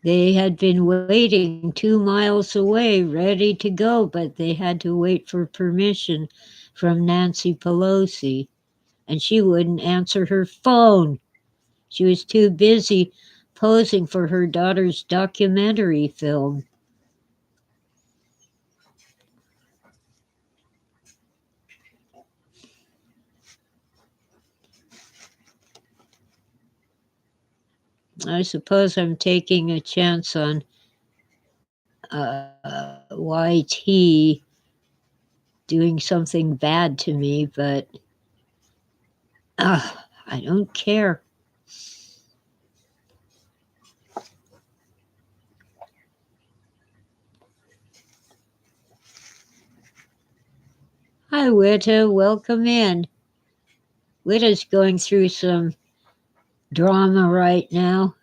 They had been waiting 2 miles away, ready to go, but they had to wait for permission from Nancy Pelosi, and she wouldn't answer her phone. She was too busy posing for her daughter's documentary film. I suppose I'm taking a chance on YT doing something bad to me, but I don't care. Hi, Witta. Welcome in. Witta's going through some drama right now.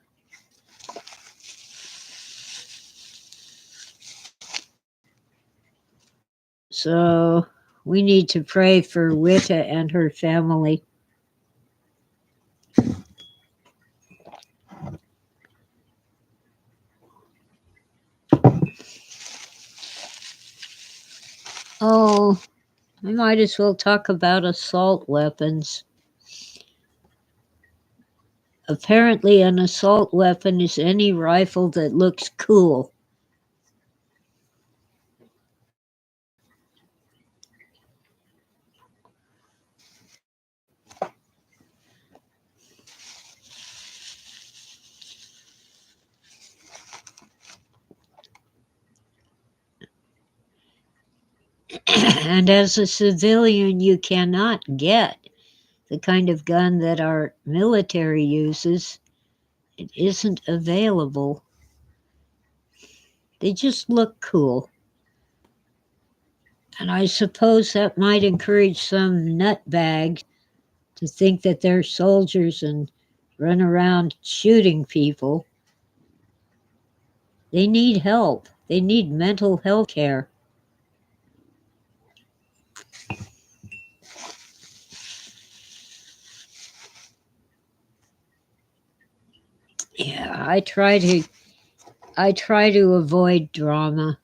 So we need to pray for Witta and her family. Oh, I might as well talk about assault weapons. Apparently, an assault weapon is any rifle that looks cool. And as a civilian, you cannot get the kind of gun that our military uses. It isn't available. They just look cool. And I suppose that might encourage some nutbags to think that they're soldiers and run around shooting people. They need help. They need mental health care. Yeah, I try to avoid drama.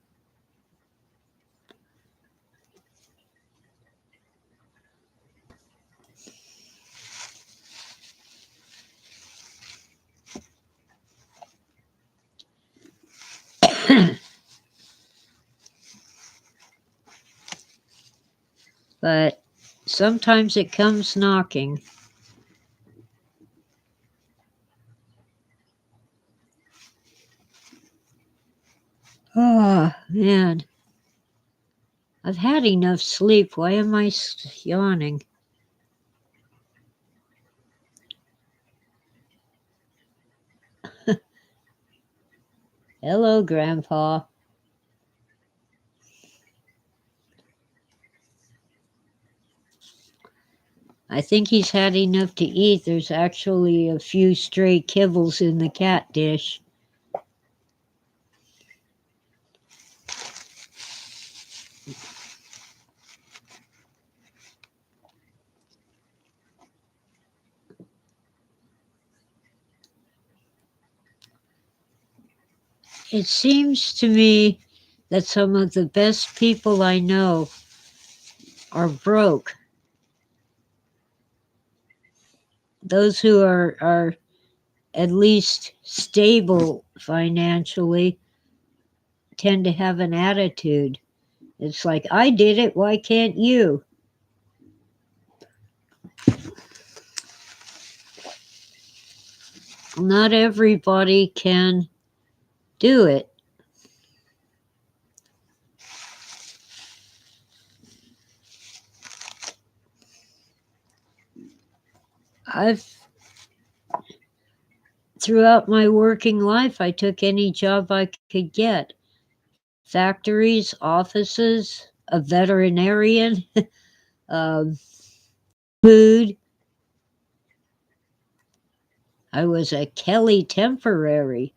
But sometimes it comes knocking. Oh, man. I've had enough sleep. Why am I yawning? Hello, Grandpa. I think he's had enough to eat. There's actually a few stray kibbles in the cat dish. It seems to me that some of the best people I know are broke. Those who are at least stable financially tend to have an attitude. It's like, I did it, why can't you? Not everybody can do it. Throughout my working life, I took any job I could get. Factories, offices, a veterinarian, food. I was a Kelly temporary.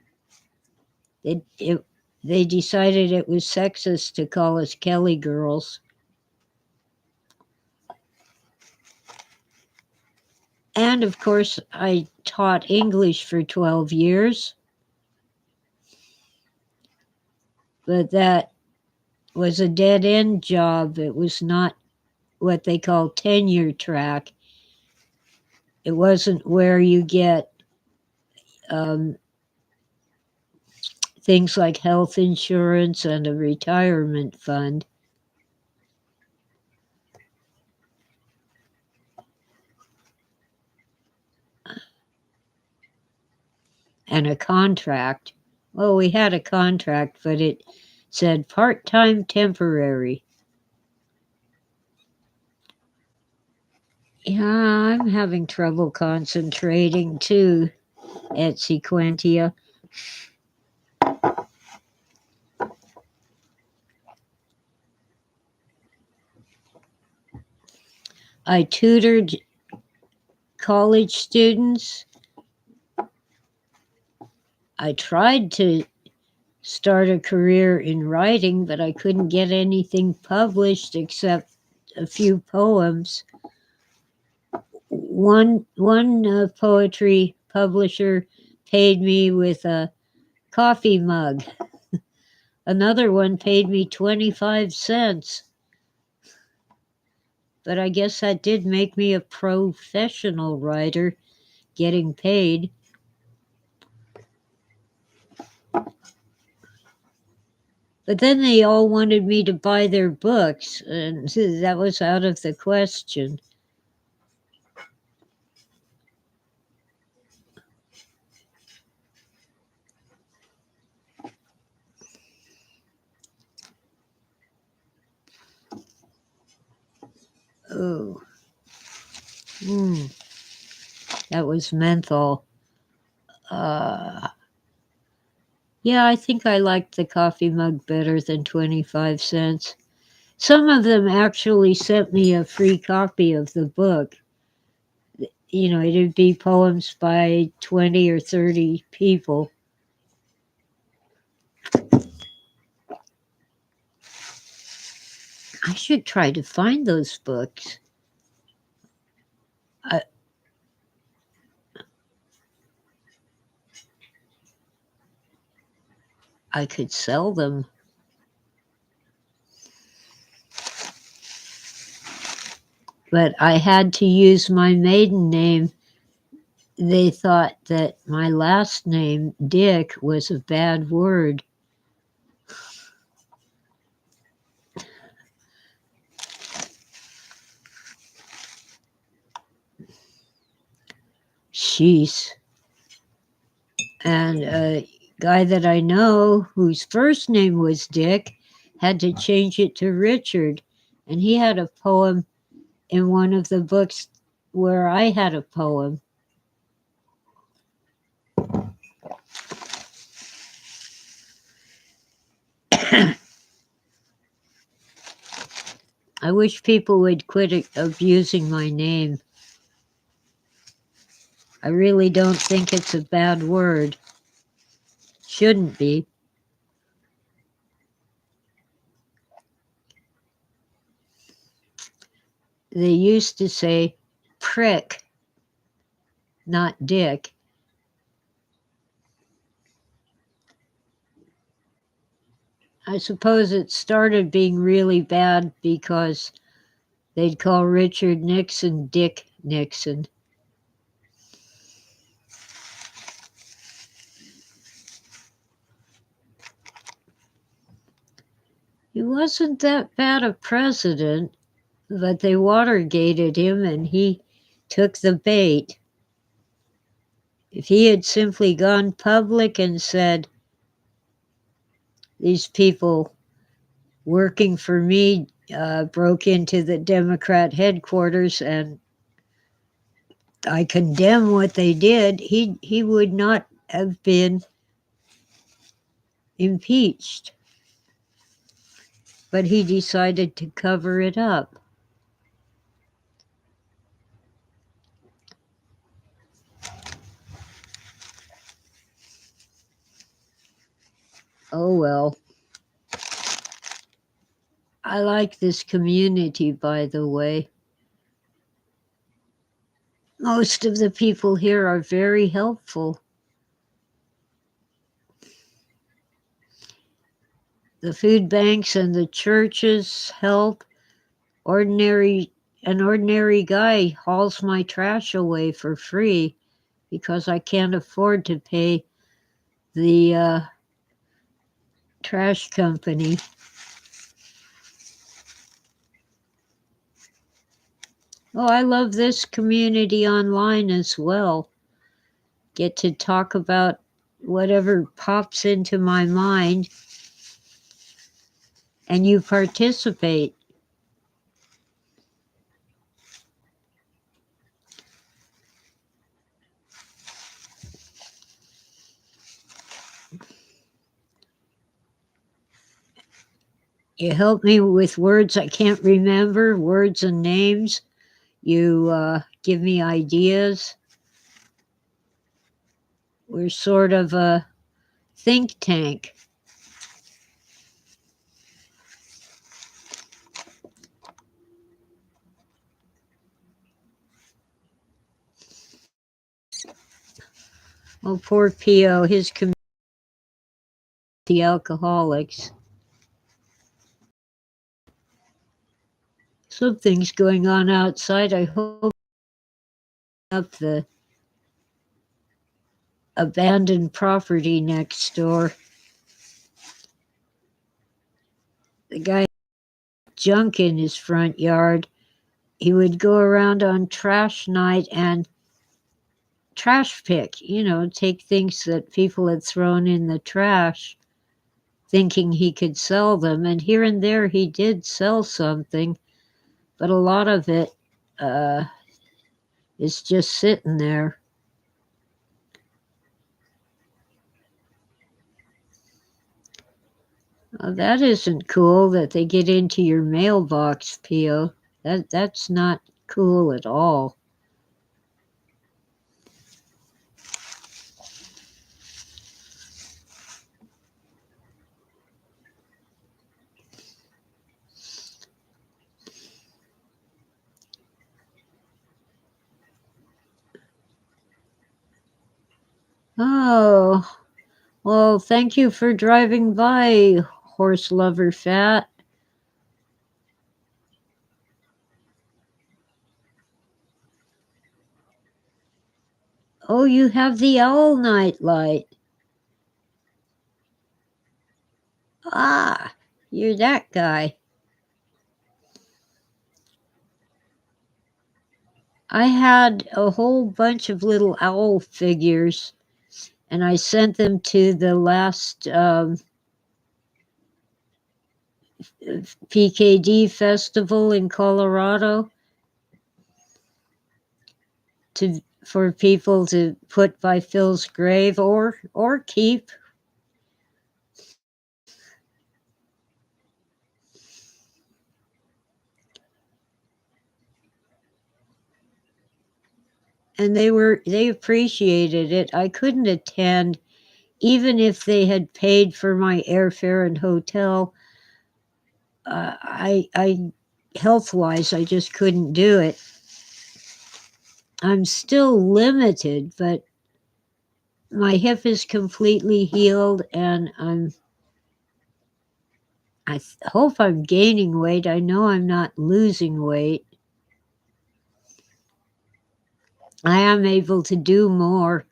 They decided it was sexist to call us Kelly girls. And of course, I taught English for 12 years. But that was a dead-end job. It was not what they call tenure track. It wasn't where you get things like health insurance and a retirement fund. And a contract. Well, we had a contract, but it said part-time temporary. Yeah, I'm having trouble concentrating too at Sequentia. I tutored college students. I tried to start a career in writing, but I couldn't get anything published except a few poems. One poetry publisher paid me with a coffee mug. Another one paid me 25 cents. But I guess that did make me a professional writer, getting paid. But then they all wanted me to buy their books, and that was out of the question. Oh. That was menthol. Yeah, I think I liked the coffee mug better than 25 cents. Some of them actually sent me a free copy of the book. You know, it'd be poems by 20 or 30 people. I should try to find those books. I could sell them. But I had to use my maiden name. They thought that my last name, Dick, was a bad word. Sheesh. And a guy that I know whose first name was Dick had to change it to Richard. And he had a poem in one of the books where I had a poem. I wish people would quit abusing my name. I really don't think it's a bad word. Shouldn't be. They used to say prick, not dick. I suppose it started being really bad because they'd call Richard Nixon Dick Nixon. He wasn't that bad a president, but they Watergated him and he took the bait. If he had simply gone public and said, these people working for me broke into the Democrat headquarters and I condemn what they did, he would not have been impeached. But he decided to cover it up. Oh well. I like this community, by the way. Most of the people here are very helpful. The food banks and the churches help. An ordinary guy hauls my trash away for free because I can't afford to pay the trash company. Oh, I love this community online as well. Get to talk about whatever pops into my mind, and you participate. You help me with words I can't remember, words and names. You give me ideas. We're sort of a think tank. Oh, poor Pio, his community, the alcoholics. Something's going on outside. I hope up the abandoned property next door. The guy had junk in his front yard. He would go around on trash night and trash pick, take things that people had thrown in the trash, thinking he could sell them. And here and there he did sell something, but a lot of it is just sitting there. Oh, that isn't cool that they get into your mailbox, Pio. That's not cool at all. Oh, well, thank you for driving by, horse lover fat. Oh, you have the owl night light. Ah, you're that guy. I had a whole bunch of little owl figures, and I sent them to the last PKD festival in Colorado for people to put by Phil's grave or keep. And they appreciated it. I couldn't attend, even if they had paid for my airfare and hotel. I health-wise, I just couldn't do it. I'm still limited, but my hip is completely healed, and I hope I'm gaining weight. I know I'm not losing weight. I am able to do more.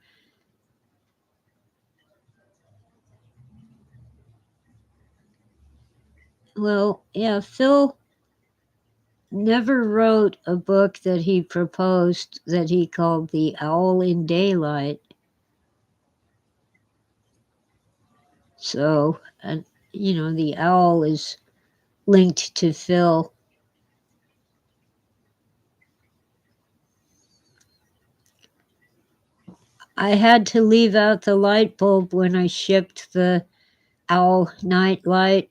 Well, yeah, Phil never wrote a book that he proposed that he called The Owl in Daylight. So, the owl is linked to Phil. I had to leave out the light bulb when I shipped the owl night light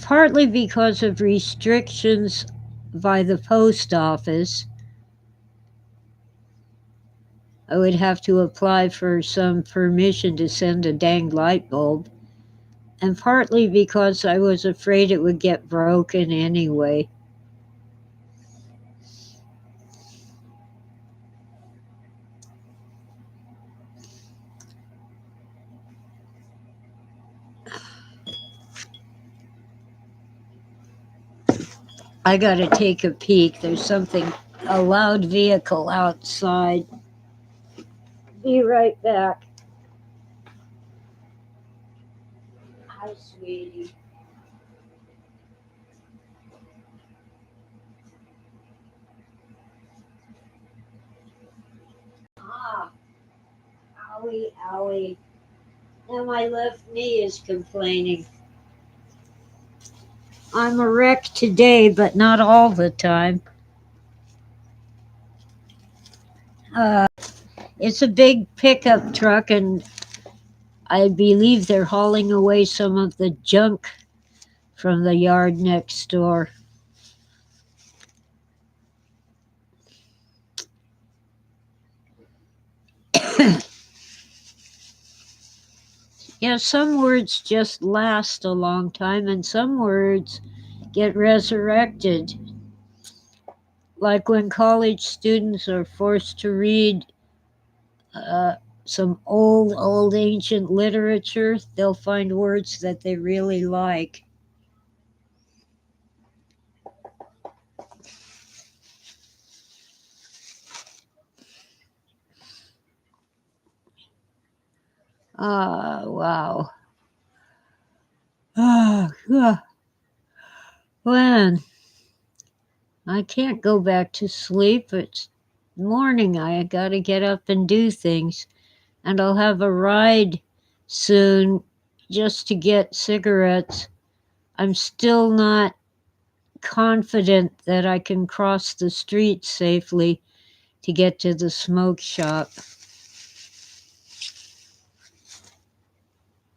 partly because of restrictions by the post office. I would have to apply for some permission to send a dang light bulb, and partly because I was afraid it would get broken anyway. I gotta take a peek. There's a loud vehicle outside. Be right back. Hi, sweetie. Ah, owie, owie. Now my left knee is complaining. I'm a wreck today, but not all the time. Uh, it's a big pickup truck, and I believe they're hauling away some of the junk from the yard next door. Yeah, some words just last a long time, and some words get resurrected. Like when college students are forced to read some old ancient literature, they'll find words that they really like. Ah, wow. Ah, when I can't go back to sleep. It's morning. I gotta get up and do things. And I'll have a ride soon just to get cigarettes. I'm still not confident that I can cross the street safely to get to the smoke shop.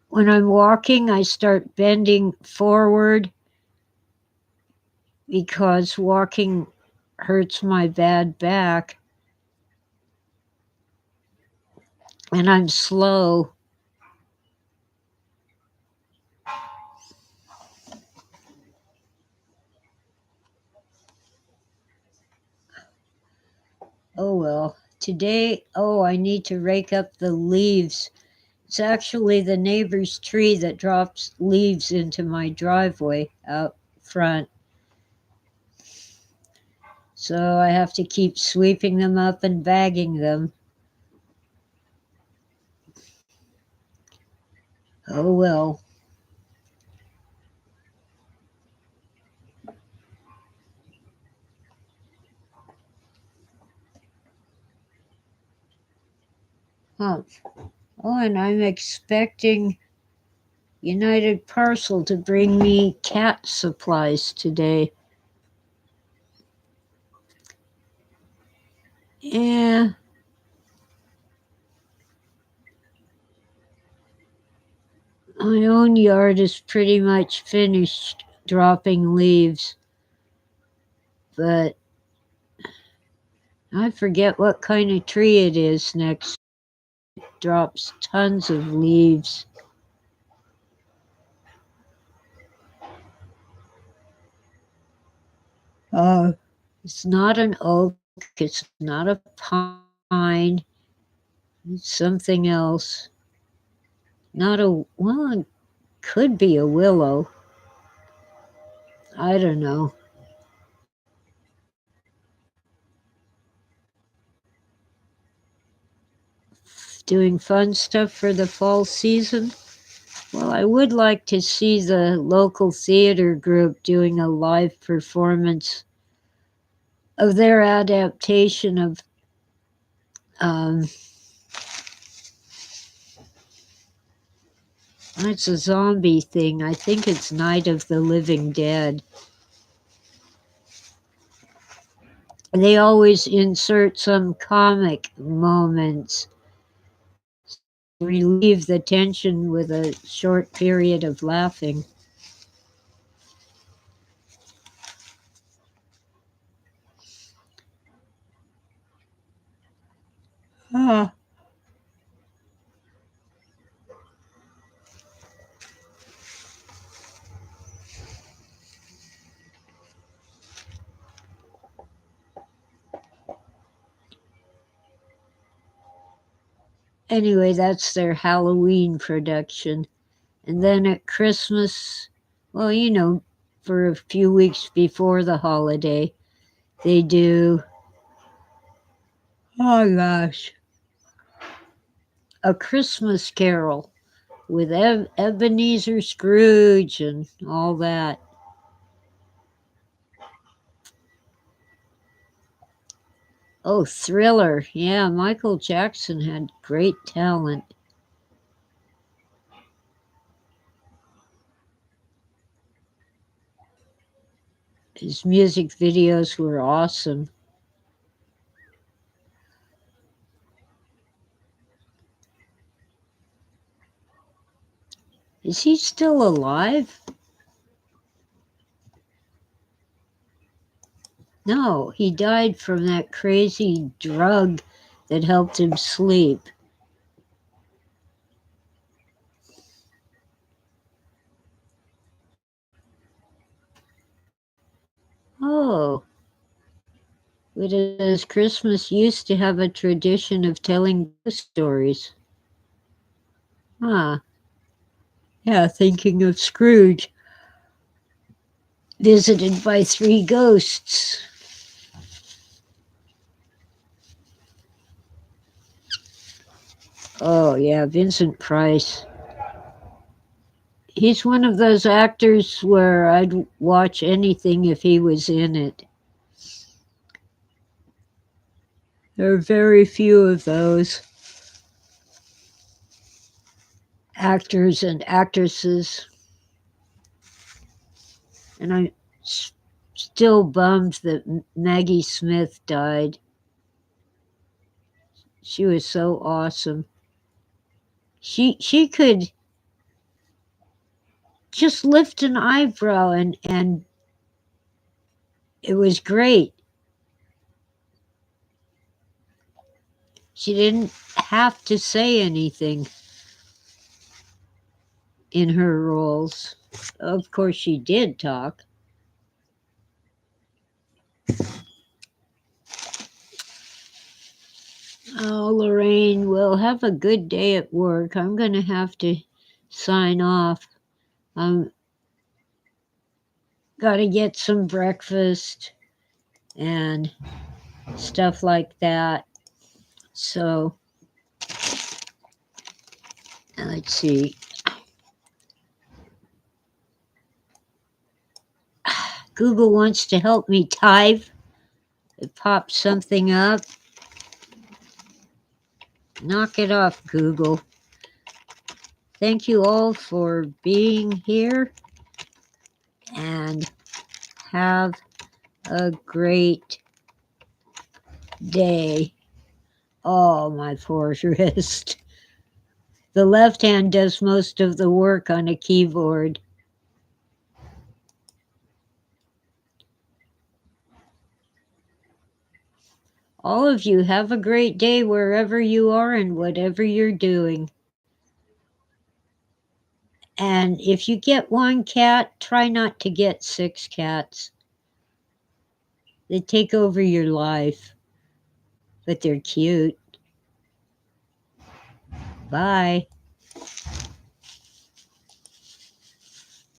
When I'm walking, I start bending forward because walking hurts my bad back. And I'm slow. Oh well. Today, I need to rake up the leaves. It's actually the neighbor's tree that drops leaves into my driveway out front. So I have to keep sweeping them up and bagging them. Oh well. Huh. Oh, and I'm expecting United Parcel to bring me cat supplies today. Yeah, my own yard is pretty much finished dropping leaves, but I forget what kind of tree it is next. It drops tons of leaves. It's not an oak, it's not a pine, it's something else. Not a, well, it could be a willow. I don't know. Doing fun stuff for the fall season. Well, I would like to see the local theater group doing a live performance of their adaptation of um, it's a zombie thing. I think it's Night of the Living Dead. They always insert some comic moments, relieve the tension with a short period of laughing. Ah. Anyway, that's their Halloween production. And then at Christmas, well, for a few weeks before the holiday, they do, oh gosh, A Christmas Carol. with Ebenezer Scrooge and all that. Oh, Thriller. Yeah, Michael Jackson had great talent. His music videos were awesome. Is he still alive? No, he died from that crazy drug that helped him sleep. Oh, because Christmas used to have a tradition of telling ghost stories. Huh. Yeah, thinking of Scrooge. Visited by 3 ghosts. Oh, yeah, Vincent Price. He's one of those actors where I'd watch anything if he was in it. There are very few of those actors and actresses. And I'm still bummed that Maggie Smith died. She was so awesome. She could just lift an eyebrow and it was great. She didn't have to say anything in her roles. Of course, she did talk. Oh, Lorraine, well, have a good day at work. I'm going to have to sign off. Got to get some breakfast and stuff like that. So, let's see. Google wants to help me type. It pops something up. Knock it off, Google. Thank you all for being here and have a great day. Oh, my poor wrist. The left hand does most of the work on a keyboard. All of you have a great day wherever you are and whatever you're doing. And if you get 1 cat, try not to get 6 cats. They take over your life, but they're cute. Bye.